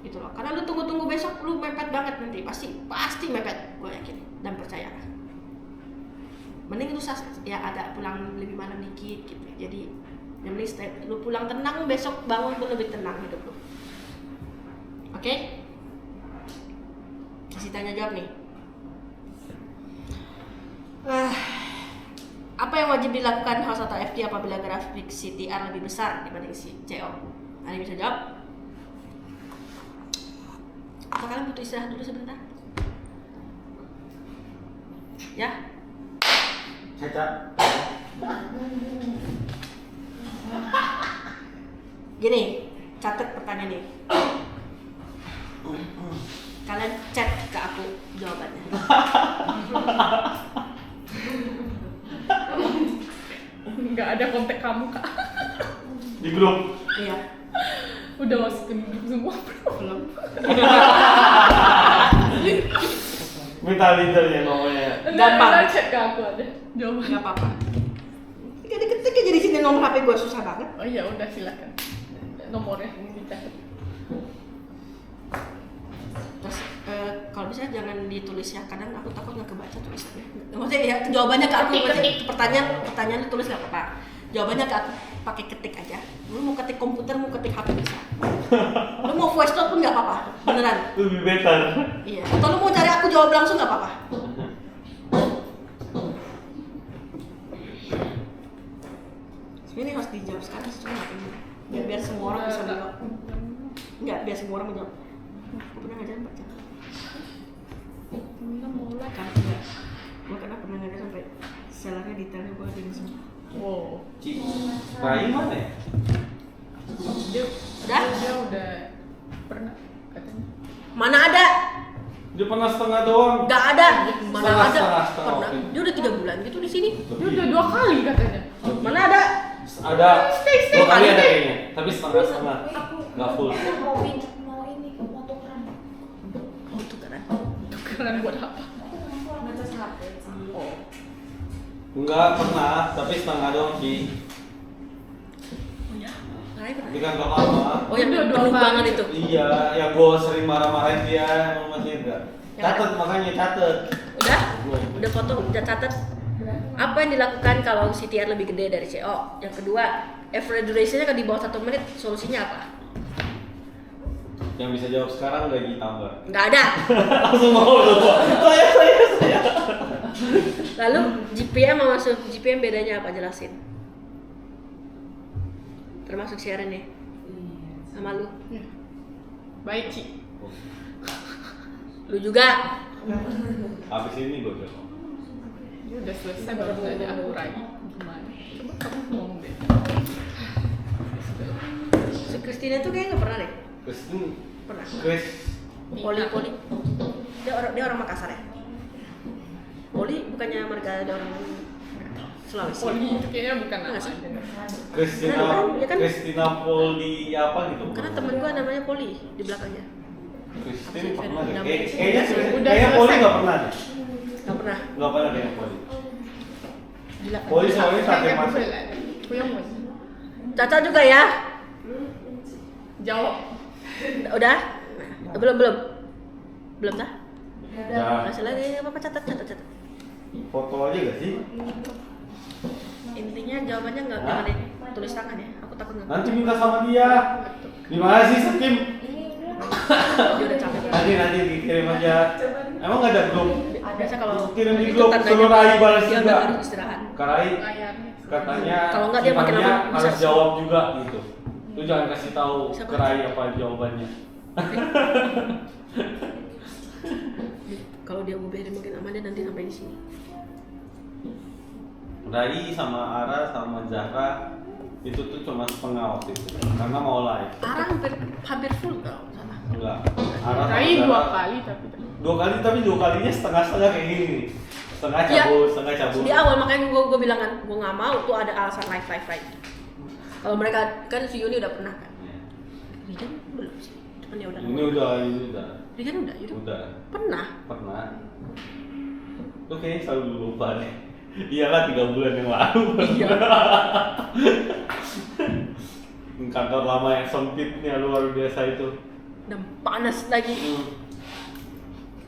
gitu loh. Karena lu tunggu besok lu mepet banget nanti, pasti mepet, gue yakin dan percaya. Mending lu ya agak pulang lebih malam dikit gitu. Jadi yang penting lu pulang tenang, besok bangun pun lebih tenang hidup lu. Oke? Kasih tanya jawab nih. Apa yang wajib dilakukan host atau FD apabila grafik CTR lebih besar dibanding si CO? Ada yang bisa jawab? Atau kalian butuh istirahat dulu sebentar? Ya? Cacat. Gini, catat pertanyaan ini. Kalian chat ke aku jawabannya. Nggak ada kontak kamu kak. Di grup. Iya, Udah masukin grup semua bro. belum. Minta leadernya ngomongnya. Gampang. Chat ke aku ada jawabannya. Gak apa-apa. Ketika jadi sini nomor HP gue susah banget. Oh iya udah silakan. Nomornya ini dicatat. Terus kalau bisa jangan ditulis ya, kadang aku takut nggak kebaca tulisannya. Maksudnya ya jawabannya ke aku, maksudnya pertanyaan tulis nggak apa-apa. Jawabannya ke aku pakai ketik aja. Lu mau ketik komputer, mau ketik HP bisa. Lu mau voice note pun nggak apa-apa, beneran. Lebih better. Iya. Atau lu mau cari aku jawab langsung nggak apa-apa. Sebenarnya harus dijawab sekarang sih, cuma nggak pengen. Biar semua orang bisa menjawab. Enggak, biar semua orang menjawab. Aku pernah ngajarin baca. Mulai Kan enggak. Gue karena pernah ngajar sampai sellernya detailnya gue ada di semua. wow. Rai mana ya? Dia Udah? udah pernah katanya. Mana ada? Dia pernah setengah doang. Enggak ada. Mana ada? Setengah, Pernah. oke. Dia udah 3 bulan gitu di sini. Dia udah 2 kali katanya. Mana ada? Ada. Stay, 2 kali ada stay. kayaknya. Tapi setengah-setengah. Nggak full. mau ini ke fotogram. Oh, itu kan. Tukeran buat apa? Ngecas HP sih. Oh. Enggak pernah, tapi setengah doang Ki. Oh ya. Rai pernah. Di kantor lama. Oh yang Udah 2 penuh kali. banget itu. Iya, yang gua sering marah-marahin dia, emang masih enggak. Yang Catet makanya catet. Udah? Belum. Udah foto, udah catat. Apa yang dilakukan kalau CTR lebih gede dari CO? Yang kedua, average duration-nya kan di bawah 1 menit, solusinya apa? Yang bisa jawab sekarang gaji tambah. Nggak ada. Langsung mau lu. Saya. Lalu GPM sama GPM bedanya apa? Jelasin. Termasuk Sharon ya? Sama lu. Ya. Baik Ci. Lu juga. Habis ini gua jawab. Dia udah selesai baru nanya aku lagi gimana. Coba kamu ngomong deh. Si Christina tuh kayaknya nggak pernah deh. Kristen, Pernah. Chris, Poli. Dia orang Makassar ya? Poli bukannya mereka ada orang Sulawesi? Poli itu kayaknya bukan Enggak nama sih? aja. Christina, Ya kan? Christina Poli apa gitu? Karena temen gua namanya Poli di belakangnya. Kristen pernah deh. Udah Kayaknya selesai. Poli nggak pernah deh. Nggak pernah. Nggak pernah deh Poli. Gila. Poli soalnya tak Kayak masuk. Google lah. Aku yang mau Caca juga ya? jawab. Udah? Belum. Belum dah? Ya, Masih lagi apa catat. foto aja gak sih? Intinya jawabannya nggak Hah? jangan deh tulis tangan ya. Aku takut nggak. Nanti minta sama dia. Gimana sih Sekim? Dia udah capek. Nanti dikirim aja. Emang nggak ada grup? Biasa kalau Kirim di itu grup, tandanya suruh Rai balas dia juga. harus istirahat. Karai Layarnya. katanya Kalau nggak dia makin sifatnya lama harus bisa. jawab juga gitu. Lu jangan kasih tahu Bisa ke Rai apa jawabannya. Kalau dia mau biarin makin aman dia nanti sampai di sini. Rai sama Ara sama Zahra itu tuh cuma setengah waktu itu karena mau live. Arah hampir full kalau nggak salah. Enggak. Ara sama Rai 2 Zahra kali tapi 2 kali tapi 2 kalinya setengah-setengah kayak gini nih. Setengah Iya. cabut, setengah cabut. Di awal makanya gue bilang kan gue nggak mau tuh ada alasan live. Kalau mereka kan si Yuni udah pernah kan. Iya. Rigan belum sih. Cuman ya udah. Ini udah. Rigan udah itu. Udah. Pernah. Pernah. Lu kayaknya selalu lupa deh. Iyalah 3 bulan yang lalu. Iya. Kantor lama yang sempitnya luar biasa itu. Dan panas lagi.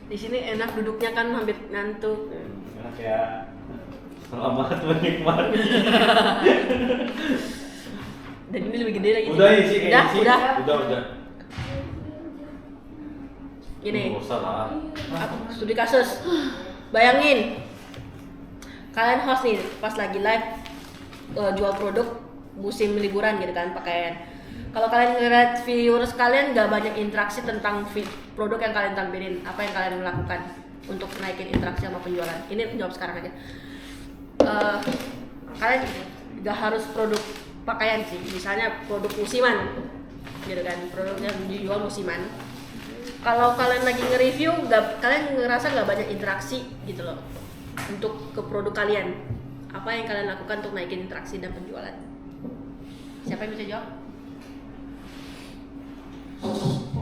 Di sini enak duduknya kan hampir ngantuk. Enak ya. Selamat menikmati. Dan ini lebih gede lagi. Udah ya sih kayaknya sih. Udah. Udah. Gini. Nggak usah lah. Studi kasus. Bayangin. Kalian host nih pas lagi live jual produk musim liburan gitu kan pakaian. Kalau kalian ngeliat viewers kalian nggak banyak interaksi tentang produk yang kalian tampilin, apa yang kalian lakukan untuk naikin interaksi sama penjualan? Ini jawab sekarang aja. Kalian nggak harus produk pakaian sih, misalnya produk musiman, gitu kan, produk yang dijual musiman. Kalau kalian lagi nge-review, kalian ngerasa nggak banyak interaksi gitu loh untuk ke produk kalian. Apa yang kalian lakukan untuk naikin interaksi dan penjualan? Siapa yang bisa jawab?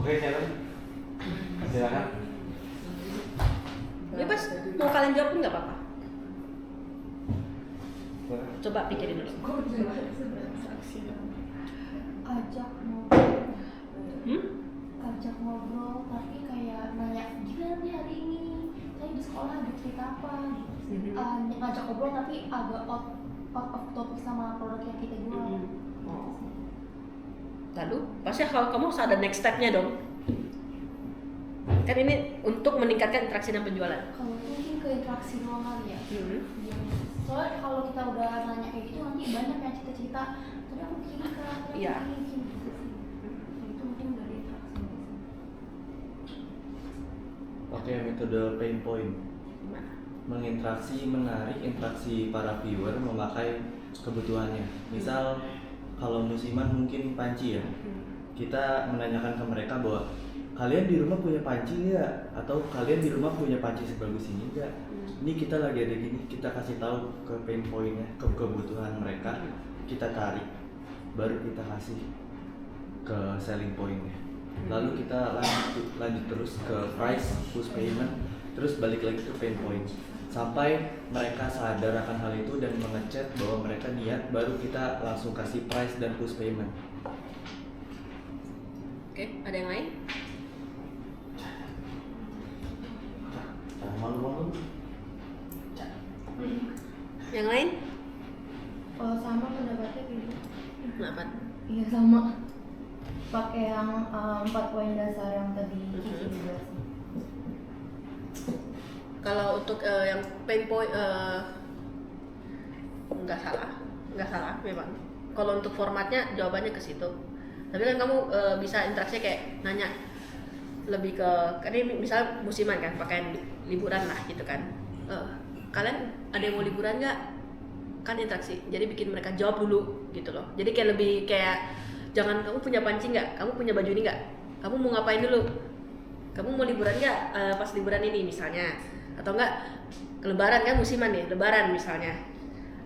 Oke, Sharon. Silakan. Bebas, mau kalian jawab pun nggak apa-apa. Coba pikirin dulu. Ajak ngobrol, Hmm? ajak ngobrol, tapi kayak nanya gimana nih hari ini, tadi di sekolah ada cerita apa gitu. Ngajak ngobrol tapi agak out of topic sama produk yang kita jual. Oh. Lalu, pasti kalau kamu harus ada next step-nya dong. Kan ini untuk meningkatkan interaksi dan penjualan. Kalau mungkin ke interaksi doang kali ya. Hmm. Soalnya kalau kita udah nanya kayak gitu nanti banyak yang cerita-cerita. Tadi aku bikin ini kan, tadi Iya. aku bikin gitu sih. Itu mungkin udah ada interaksi. Pakai metode pain point, Gimana? menginteraksi, menarik interaksi para viewer memakai kebutuhannya. Misal kalau musiman mungkin panci ya, kita menanyakan ke mereka bahwa kalian di rumah punya panci nggak? Atau kalian di rumah punya panci sebagus ini nggak? Ini kita lagi ada gini, kita kasih tahu ke pain pointnya, ke kebutuhan mereka, kita tarik, baru kita kasih ke selling pointnya. Lalu kita lanjut terus ke price, push payment, terus balik lagi ke pain point. Sampai mereka sadar akan hal itu dan mengechat bahwa mereka niat, baru kita langsung kasih price dan push payment. Oke, ada yang lain? Jangan malu-malu. Yang lain? Sama pendapatnya kayak gitu. Kenapa? Iya sama. Pakai yang 4 poin dasar yang tadi Kiki jelasin. Kalau untuk yang pain point nggak salah memang. Kalau untuk formatnya jawabannya ke situ. Tapi kan kamu bisa interaksi kayak nanya lebih ke, kan ini misalnya musiman kan, pakaian liburan lah gitu kan. Kalian ada yang mau liburan nggak? Kan interaksi. Jadi bikin mereka jawab dulu gitu loh. Jadi kayak lebih kayak jangan kamu punya panci nggak? Kamu punya baju ini nggak? Kamu mau ngapain dulu? Kamu mau liburan nggak pas liburan ini misalnya? Atau enggak ke lebaran kan musiman nih, lebaran misalnya.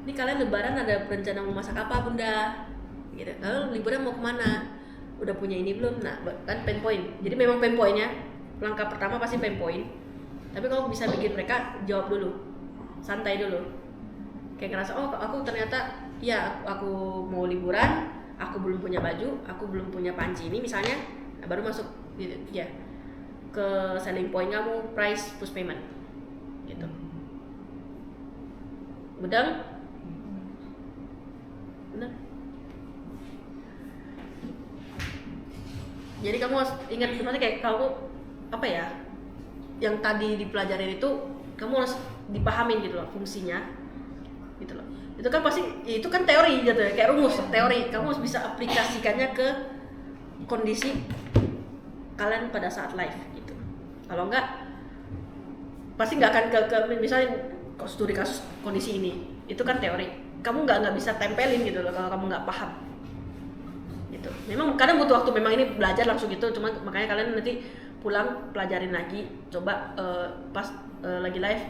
Ini kalian lebaran ada rencana mau masak apa bunda? Gitu. Lalu liburan mau kemana? Udah punya ini belum? Nah kan pain point. Jadi memang pain pointnya langkah pertama pasti pain point. Tapi kalau bisa bikin mereka jawab dulu, santai dulu. Kayak ngerasa oh aku ternyata ya aku mau liburan, aku belum punya baju, aku belum punya panci ini misalnya, nah, baru masuk gitu ya ke selling point kamu, price push payment gitu. Benar? Benar? Jadi kamu harus ingat sebenarnya kayak kamu apa ya yang tadi dipelajarin itu kamu harus dipahamin gitu loh fungsinya gitu loh. Itu kan pasti itu kan teori gitu ya, kayak rumus teori. Kamu harus bisa aplikasikannya ke kondisi kalian pada saat live gitu. Kalau enggak pasti nggak akan ke misalnya studi kasus kondisi ini, itu kan teori. Kamu nggak bisa tempelin gitu loh kalau kamu nggak paham gitu. Memang kadang butuh waktu, memang ini belajar langsung gitu, cuma makanya kalian nanti pulang pelajarin lagi, coba pas lagi live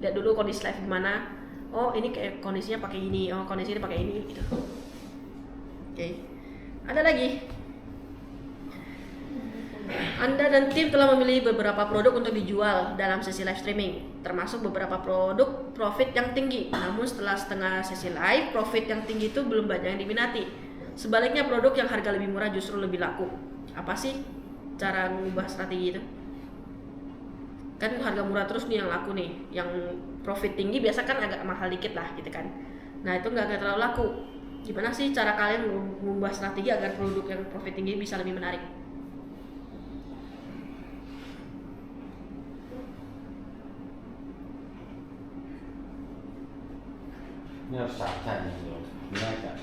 lihat dulu kondisi live gimana. Oh ini kayak kondisinya pakai ini, oh kondisi ini pakai ini gitu. Oke. Ada lagi. Anda dan tim telah memilih beberapa produk untuk dijual dalam sesi live streaming, termasuk beberapa produk profit yang tinggi. Namun setelah setengah sesi live, profit yang tinggi itu belum banyak yang diminati. Sebaliknya produk yang harga lebih murah justru lebih laku. Apa sih cara mengubah strategi itu? Kan harga murah terus nih yang laku nih, yang profit tinggi biasa kan agak mahal dikit lah gitu kan. Nah itu nggak terlalu laku. Gimana sih cara kalian mengubah strategi agar produk yang profit tinggi bisa lebih menarik? Ini harus caca nih, gimana Cak?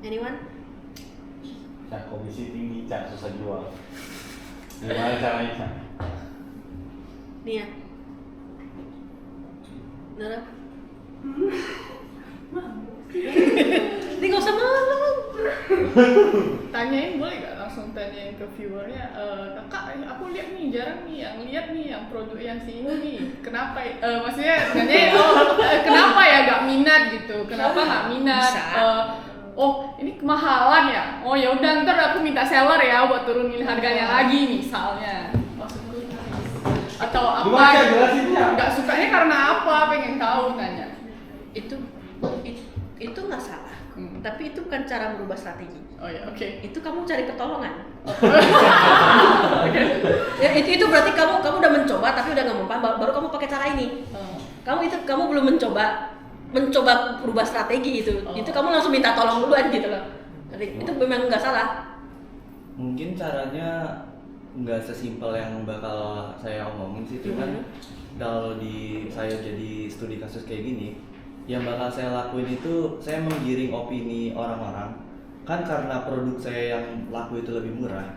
Anyone? Cak komisi tinggi, Cak susah jual. Gimana caranya Cak? Nih ya. Nara? Ini nggak usah malu. Tanyain boleh gak langsung tanyain ke viewernya, kakak aku lihat nih jarang nih yang produk yang si ini nih, kenapa maksudnya nanyain kenapa ya gak minat gitu, kenapa gak minat. Bisa. Oh ini kemahalan ya, oh ya udah ntar aku minta seller ya buat turunin harganya lagi misalnya, maksudku. Atau apa Gimana gitu. jelasinnya? Gak sukanya karena apa, pengen tahu tanya. Itu nggak salah. Tapi itu bukan cara merubah strategi. Oh ya oke. Itu kamu cari pertolongan. Ya, itu berarti kamu udah mencoba tapi udah nggak mempan, baru kamu pakai cara ini. Kamu belum mencoba berubah strategi itu. Oh. Itu kamu langsung minta tolong duluan gitu loh. Jadi itu memang nggak salah. Mungkin caranya nggak sesimpel yang bakal saya omongin sih, cuman kalau saya jadi studi kasus kayak gini, yang bakal saya lakuin itu saya menggiring opini orang-orang. Kan karena produk saya yang laku itu lebih murah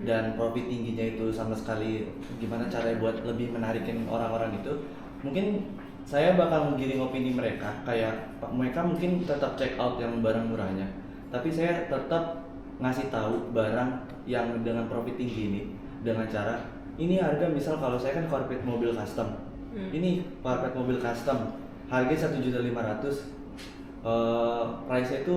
dan profit tingginya itu sama sekali gimana caranya buat lebih menarikin orang-orang itu, mungkin saya bakal menggiring opini mereka, kayak mereka mungkin tetap check out yang barang murahnya, tapi saya tetap ngasih tahu barang yang dengan profit tinggi ini dengan cara ini harga, misal kalau saya kan corporate mobil custom, ini corporate mobil custom harga 1.500.000, price-nya itu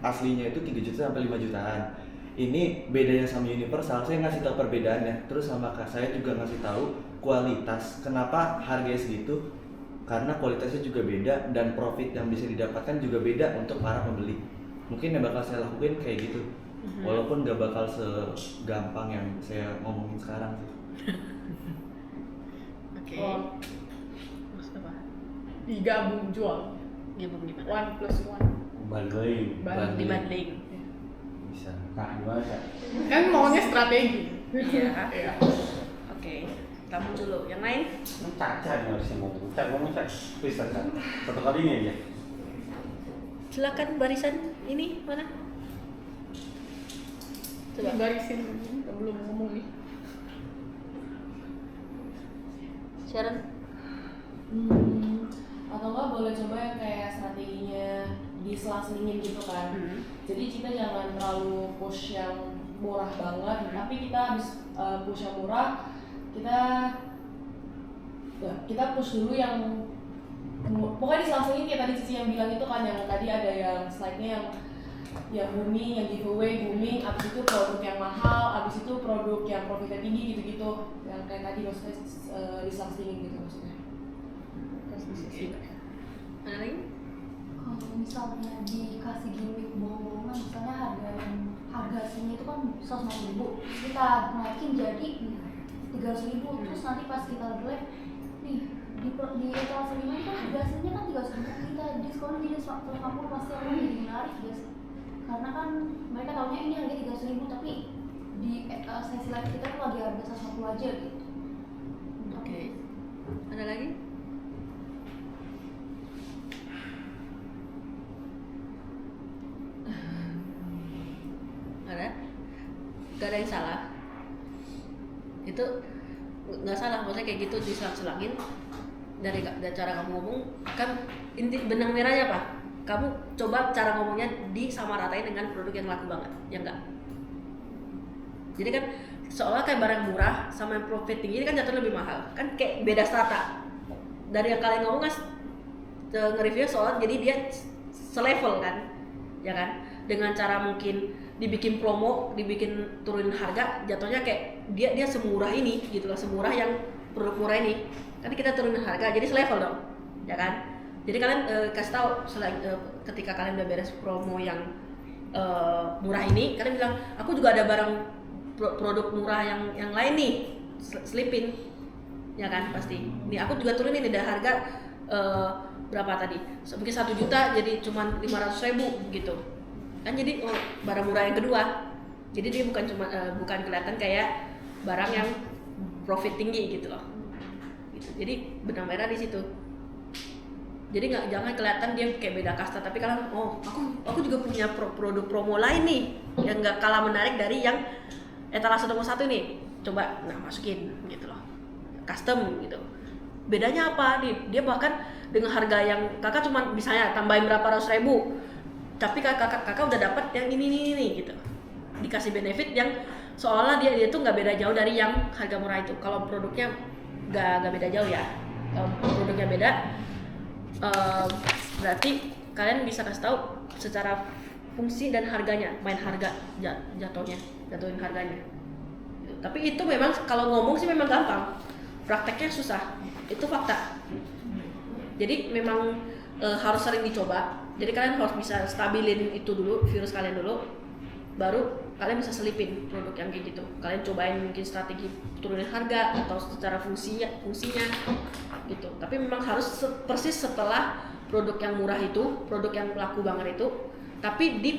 aslinya itu 3 juta sampai 5 jutaan. Ini bedanya sama universal, saya ngasih tahu perbedaannya. Terus sama saya juga ngasih tahu kualitas, kenapa harganya segitu, karena kualitasnya juga beda dan profit yang bisa didapatkan juga beda untuk para pembeli. Mungkin yang bakal saya lakuin kayak gitu, walaupun gak bakal segampang yang saya ngomongin sekarang sih. Oke. Maksud apa? Digabung jual. Gabung gimana? 1 + 1. Balik. Dibanding. Bisa. Kak, gimana Kak? Kan maunya strategi. Iya. Iya. Oke. Kamu dulu. Yang lain? Caca nih harusnya ngomong. Cak, ngomong Cak. Please Cak. Satu kali ini aja. Silakan barisan ini mana? Coba. Barisin belum ngomong nih. Sharon. Atau enggak boleh coba yang kayak strateginya diselang-selingin gitu kan. Jadi kita jangan terlalu push yang murah banget, tapi kita habis push yang murah, kita push dulu yang pokoknya diselang-selingin kayak tadi Cici yang bilang itu kan, yang tadi ada yang slide-nya yang booming, yang giveaway booming, abis itu produk yang mahal, abis itu produk yang profitnya tinggi gitu-gitu, yang kayak tadi maksudnya diselang-selingin gitu maksudnya. Ada lagi? Kalau misalnya dikasih gimmick bohong-bohongan, misalnya harga aslinya itu kan 150.000, kita naikin jadi 300.000, terus nanti pas kita live nih di etalase 5 ini kan harga aslinya kan 300.000, kita diskon jadi 150, pasti orang jadi menarik guys, karena kan mereka taunya ini harga 300.000 tapi di sesi live kita tuh lagi harga 150 aja gitu. Oke. Ada lagi? Ada? Gak ada yang salah. Itu nggak salah, maksudnya kayak gitu diselang-selangin dari cara kamu ngomong kan. Inti benang merahnya apa? Kamu coba cara ngomongnya disamaratain dengan produk yang laku banget, ya enggak? Jadi kan seolah kayak barang murah sama yang profit tinggi ini kan jatuh lebih mahal, kan kayak beda strata. Dari yang kalian ngomong kan nge-review soal jadi dia selevel kan, ya kan? Dengan cara mungkin dibikin promo, dibikin turunin harga, jatuhnya kayak dia semurah ini gitu loh, semurah yang produk murah ini. Kan kita turunin harga, jadi selevel dong, ya kan? Jadi kalian kasih tahu ketika kalian udah beres promo yang murah ini, kalian bilang aku juga ada barang produk murah yang lain nih, selipin, ya kan pasti. Nih aku juga turunin nih, ada harga berapa tadi? Mungkin 1 juta jadi cuma 500.000 gitu. Kan jadi barang murah yang kedua. Jadi dia bukan kelihatan kayak barang yang profit tinggi gitu loh. Gitu. Jadi benang merah di situ. Jadi jangan kelihatan dia kayak beda kasta, tapi kalian aku juga punya produk promo lain nih yang nggak kalah menarik dari yang etalase nomor 1 nih. Coba masukin gitu loh. Custom gitu. bedanya apa nih? Dia bahkan dengan harga yang kakak cuma misalnya tambahin berapa ratus ribu, tapi kakak udah dapat yang ini gitu, dikasih benefit yang seolah dia tuh nggak beda jauh dari yang harga murah itu. Kalau produknya nggak beda jauh ya, kalau produknya beda berarti kalian bisa kasih tahu secara fungsi dan harganya, main harga jatuhin harganya. Tapi itu memang kalau ngomong sih memang gampang, prakteknya susah, itu fakta. Jadi memang harus sering dicoba. Jadi kalian harus bisa stabilin itu dulu, virus kalian dulu, baru kalian bisa selipin produk yang kayak gitu. Kalian cobain mungkin strategi turunin harga atau secara fungsinya gitu. Tapi memang harus persis setelah produk yang murah itu, produk yang laku banget itu, tapi di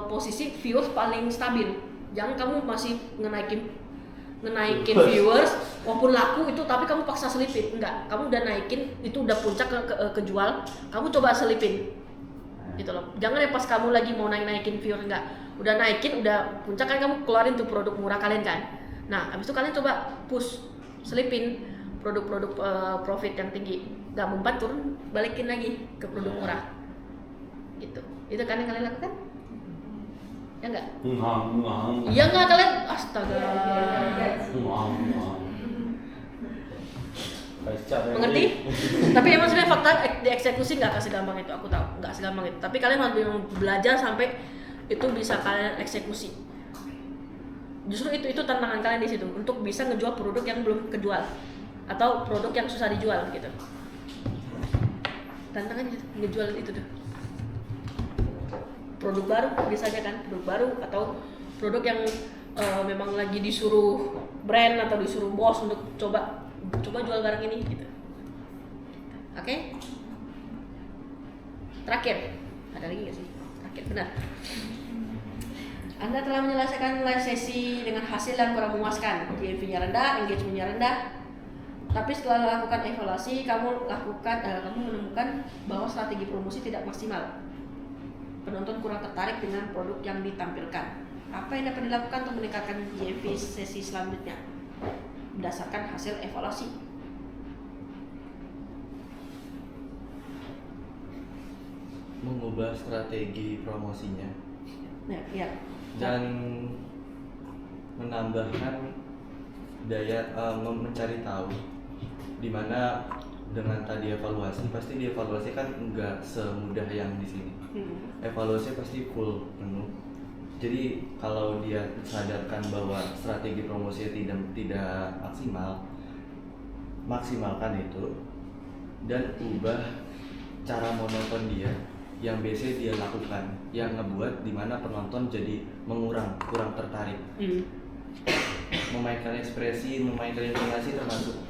posisi viewers paling stabil. Jangan kamu masih ngenaikin viewers walaupun laku itu, tapi kamu paksa selipin. Enggak, kamu udah naikin, itu udah puncak kejual, kamu coba selipin gitu loh. Jangan ya pas kamu lagi mau naikin viewers, enggak, udah naikin, udah puncak kan kamu keluarin tuh produk murah kalian kan. Nah habis itu kalian coba push, selipin produk-produk profit yang tinggi, nggak mempan turun, balikin lagi ke produk murah gitu. Itu kan yang kalian lakukan? Ya enggak? Iya enggak kalian? Astaga. Mengerti? Tapi emang sebenarnya fakta dieksekusi nggak segampang itu, aku tahu nggak segampang itu. Tapi kalian harus belajar sampai itu bisa kalian eksekusi. Justru itu tantangan kalian di situ, untuk bisa ngejual produk yang belum kejual atau produk yang susah dijual gitu. Tantangannya ngejual itu tuh. Produk baru biasanya kan, produk baru atau produk yang memang lagi disuruh brand atau disuruh bos untuk coba jual barang ini gitu. Oke? Terakhir, ada lagi nggak sih? Terakhir, benar. Anda telah menyelesaikan live sesi dengan hasil yang kurang memuaskan. GMV-nya rendah, engagement-nya rendah. Tapi setelah melakukan evaluasi, kamu menemukan bahwa strategi promosi tidak maksimal. Penonton kurang tertarik dengan produk yang ditampilkan. Apa yang dapat dilakukan untuk meningkatkan GMV sesi selanjutnya berdasarkan hasil evaluasi? Mengubah strategi promosinya Ya. dan menambahkan daya mencari tahu, dimana dengan tadi evaluasi, pasti dievaluasi kan nggak semudah yang di sini. Evaluasi pasti full penuh. Jadi kalau dia sadarkan bahwa strategi promosinya tidak maksimal, maksimalkan itu dan ubah cara monoton dia yang biasa dia lakukan, yang ngebuat dimana penonton jadi kurang tertarik. Memainkan ekspresi, memainkan intonasi termasuk.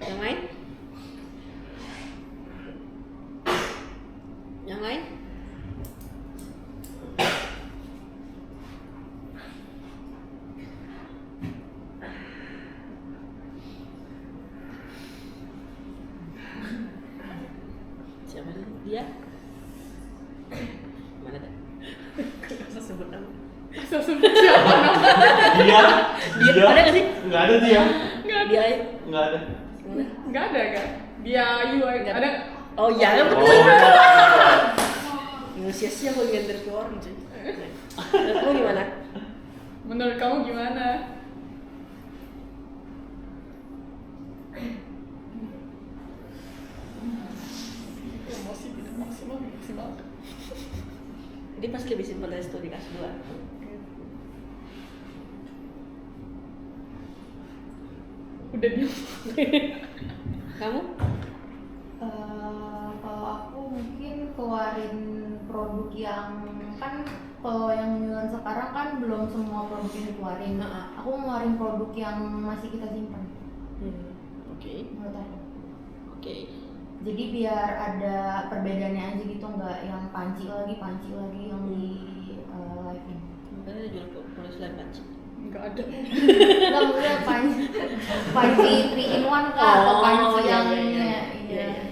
Yang lain? Yang lain? Siapa dulu? Dia? Mana dah? Gak usah sebut nama. Asal sebut siapa namanya? Dia Ada nggak sih? nggak ada dia, Dia nggak ada. mana? Nggak ada kan? Dia Nggak ada. Oh iya, kan Oh, betul. iya. Sia-sia aku nganter ke orang cuy. Kamu gimana? Menurut kamu gimana? Promosi tidak maksimal. Dia pasti lebih simpel dari studi kelas 2. Udah diam. Kamu? Kalau aku mungkin keluarin produk yang kan, kalau yang Milan sekarang kan belum semua produk yang dikeluarin. Aku ngeluarin produk yang masih kita simpan. Oke. Menurut aku. Oke. Jadi biar ada perbedaannya aja gitu, nggak yang panci lagi yang di live ini. Makanya ada jual tulis lain panci. Nggak ada. Nggak boleh panci 3 in 1 kah, atau panci yang iya.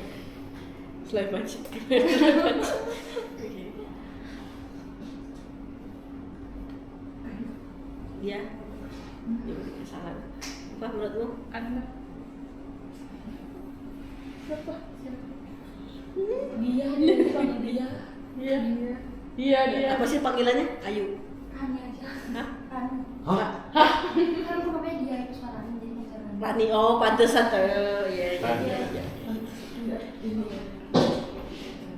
Selain panci. Dia. Dia kesalahan. Apa menurutmu? Anda. Siapa? Dia dipanggil dia. Iya dia. Apa sih panggilannya? Ayu. Rani aja. Hah? Rani. Hah? Kan aku namanya dia itu suara Rani jadi pacar Rani. Rani, oh pantesan tuh. Iya.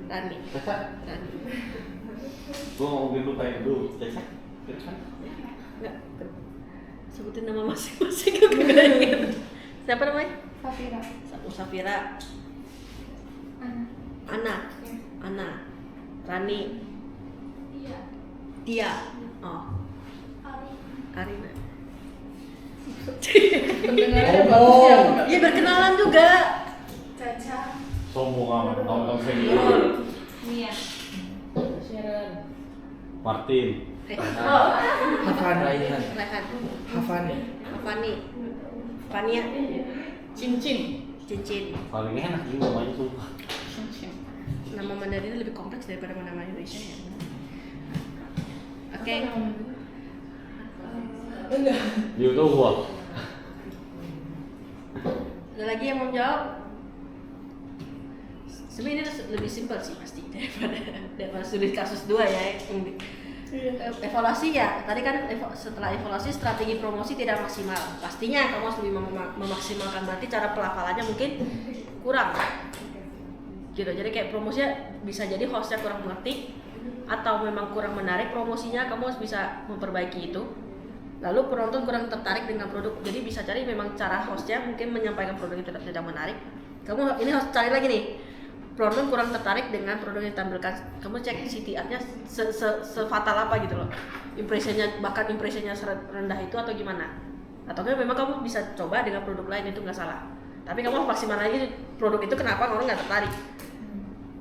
Rani. Caca, Rani. gua mau mobil lu kayak dulu. Caca, kan? Enggak. Sebutin nama masing-masing aku enggak ingat. Siapa namanya? Safira. Safira. Ana. Ana. Ya. Ana. Rani. Iya. Tia. Oh, Ari. Arina. Pendengarnya bagus ya. Iya berkenalan juga. Caca. Sombong amat, nonton senior. Mia. Martin. Hafan Raihan. Rehan. Hafani. Fani. Fania. Cincin. Cincin. Paling enak ini namanya sumpah. Cincin. Nama Mandarin lebih kompleks daripada nama Indonesia ya. Oke. YouTube gua. Ada lagi yang mau jawab? Sebenarnya ini lebih simpel sih pasti daripada studi kasus 2 ya. Evaluasi ya, tadi kan setelah evaluasi strategi promosi tidak maksimal. Pastinya kamu harus lebih memaksimalkan, berarti cara pelafalannya mungkin kurang. Gitu. Jadi kayak promosinya bisa jadi hostnya kurang mengerti atau memang kurang menarik promosinya, kamu harus bisa memperbaiki itu. Lalu penonton kurang tertarik dengan produk, jadi bisa cari memang cara hostnya mungkin menyampaikan produk yang tidak menarik. Kamu ini harus cari lagi nih, penonton kurang tertarik dengan produk yang ditampilkan. Kamu cek CTR-nya sefatal apa gitu loh, bahkan impresinya rendah itu atau gimana. Atau memang kamu bisa coba dengan produk lain, itu nggak salah. Tapi kamu harus maksimal lagi produk itu kenapa orang nggak tertarik.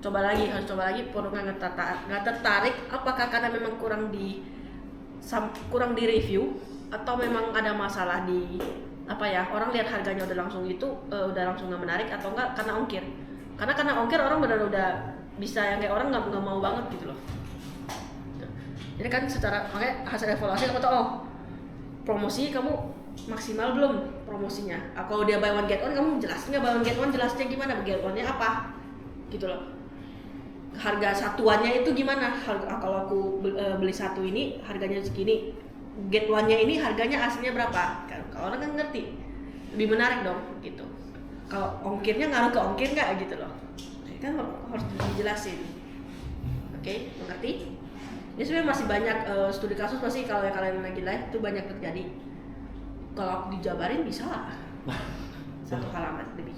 Harus coba lagi produknya nggak tertarik. Apakah karena memang kurang di review atau memang ada masalah di apa ya, orang lihat harganya udah langsung nggak menarik, atau enggak karena ongkir. Karena ongkir orang benar udah bisa yang kayak orang nggak mau banget gitu loh. Jadi kan makanya hasil evaluasi kamu tahu, oh promosi kamu maksimal belum promosinya. Kalau dia buy one get one, kamu jelasin nggak buy one get one, jelasnya gimana, get one-nya apa gitu loh. Harga satuannya itu gimana? Kalau aku beli satu ini harganya segini, get one-nya ini harganya aslinya berapa? Kalau orang kan ngerti, lebih menarik dong gitu. Kalau ongkirnya ngaruh ke ongkir nggak gitu loh, kan harus dijelasin. Oke, mengerti? Ini sebenarnya masih banyak studi kasus, pasti kalau yang kalian lagi live itu banyak terjadi. Kalau aku dijabarin bisa lah, 1 halaman lebih.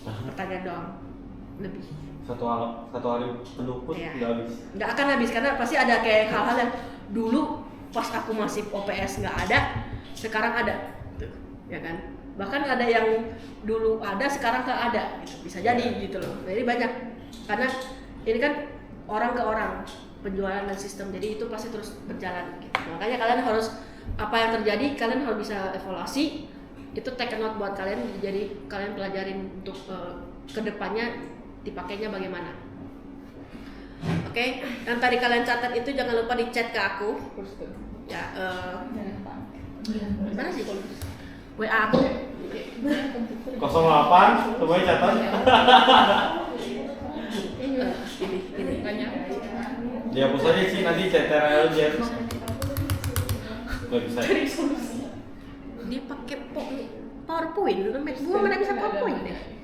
Pertanyaan doang lebih. Satu hari penuh pun Iya. nggak habis. Nggak akan habis karena pasti ada kayak hal-hal yang dulu pas aku masih OPS nggak ada, sekarang ada, tuh, ya kan? Bahkan ada yang dulu ada sekarang nggak ada, gitu. Bisa jadi gitu loh. Jadi banyak karena ini kan orang ke orang penjualan dan sistem, jadi itu pasti terus berjalan. Gitu. Makanya kalian harus apa yang terjadi kalian harus bisa evaluasi. Itu take a note buat kalian, jadi kalian pelajarin untuk kedepannya dipakainya bagaimana. Oke, yang tadi kalian catat itu jangan lupa di chat ke aku. Ya, mana sih? WA aku. 08 semuanya catat. Ini. Banyak. Dihapus aja sih nanti CTRL aja. Gak bisa. Dia pakai PowerPoint, gua mana bisa PowerPoint deh.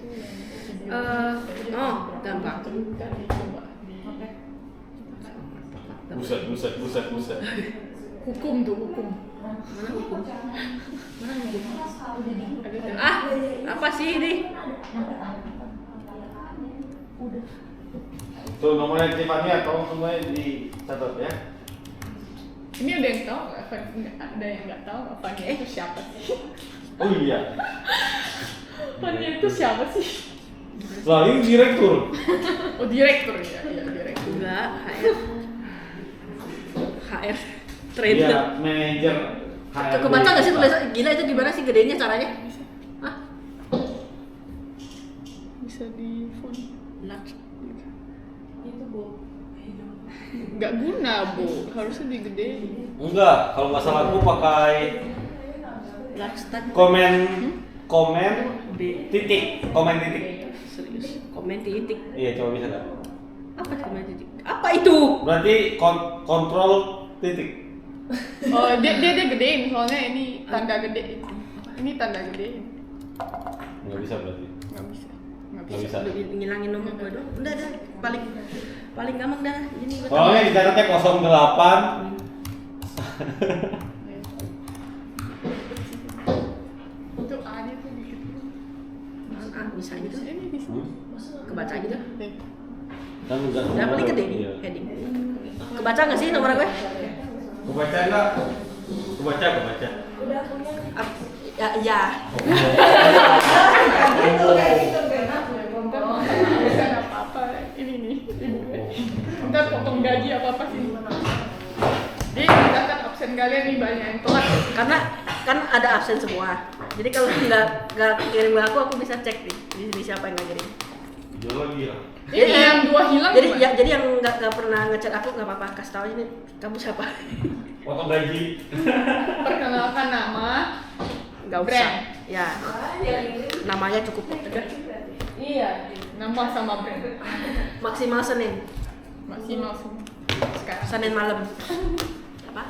Gampang. Buset. Hukum tuh, hukum. Mana hukum? Ada Apa sih ini? Tuh nomornya Tiffany atau semuanya dicatat ya. Ini ada yang tahu nggak? Ada yang nggak tahu Fania itu siapa sih? Oh iya. Fania itu siapa sih? Lalu direktur. Oh direktur ya, iya direktur. Enggak, HR trainer. Iya, manajer. Kebaca nggak sih tulisan? Gila itu gimana sih gedenya caranya? Hah? Bisa di phone. Large. Itu Bu. Nggak guna bu, harusnya digedein. Enggak, kalau nggak salah aku pakai Lakstan. Komen titik. Komen titik. Serius. Komen titik. Iya, coba bisa nggak? Apa komen titik? Apa itu? Berarti kontrol titik. Oh, dia gedein soalnya ini tanda gede. Ini tanda gede. Nggak bisa berarti. Nggak bisa. Nggak bisa. Udah ngilangin nomor gue dong. Udah paling gampang dah. Ini gua Pokoknya dicatatnya 08. Itu A-nya tuh dikit. bisa gitu. Ini bisa. Kebaca gitu. Kan udah. Udah paling gede nih Iya. heading. Kebaca nggak sih nomor gue? Kebaca nggak? Kebaca. Ya, ya. Bukan apa-apa ini nih ibu. Ntar potong gaji apa sih? Dia mencatat absen kalian nih banyak yang telat. Karena kan ada absen semua. Jadi kalau nggak kirim ke aku bisa cek nih di sini siapa yang nggak kirim. Jual lagi ya. Ini yang 2 hilang. Jadi gimana? jadi yang nggak pernah ngecek aku nggak apa-apa, kasih tahu ini kamu siapa. Potong gaji. Perkenalkan nama. Nggak usah. Brand. Ya. Namanya cukup. Iya. Nama sama brand. Maksimal Senin. Masih langsung sekarang. Senin malam. Apa?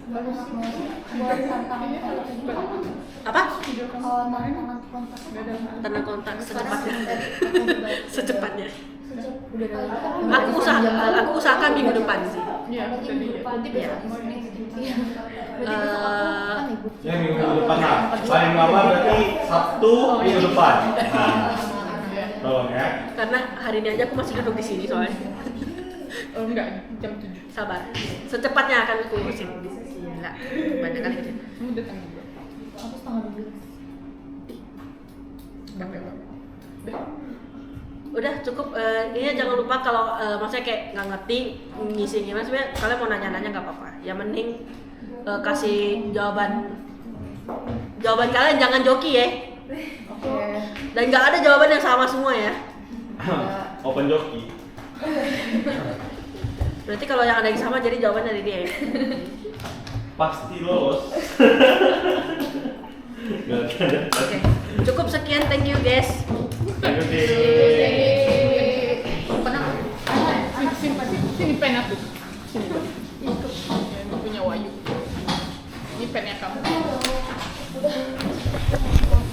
Buat tantangan Apa? Video kamu kalau kemarin tantangan kontak nggak ada hal. Tanda kontak secepatnya. secepatnya Secepatnya. Aku usahakan minggu depan sih. Iya, tadi ya. berarti Iya. besok berarti besok aku kan ibu Ya minggu depan lah. Paling lama berarti Sabtu minggu depan. Nah, tolong ya. Karena hari ini aja aku masih duduk di sini soalnya. Oh enggak, jam 7. Sabar. Secepatnya akan aku urusin. Gila, banyak kali gitu. Kamu datang juga. aku setengah 12 Capek banget. Udah. Udah cukup. Ini jangan lupa kalau maksudnya kayak nggak ngerti ngisi gimana sebenarnya kalian mau nanya-nanya nggak apa-apa. Yang penting kasih jawaban kalian, jangan joki ya. oke Dan nggak ada jawaban yang sama semua ya. Open joki. Berarti kalau yang ada yang sama jadi jawaban dari dia ya. Pasti lolos. Nggak ada. Oke. Cukup sekian, thank you guys. Thank you, Dik. Pernah? Sini pen aku. Sini. Itu. Yang punya Wayu. Ini pennya kamu.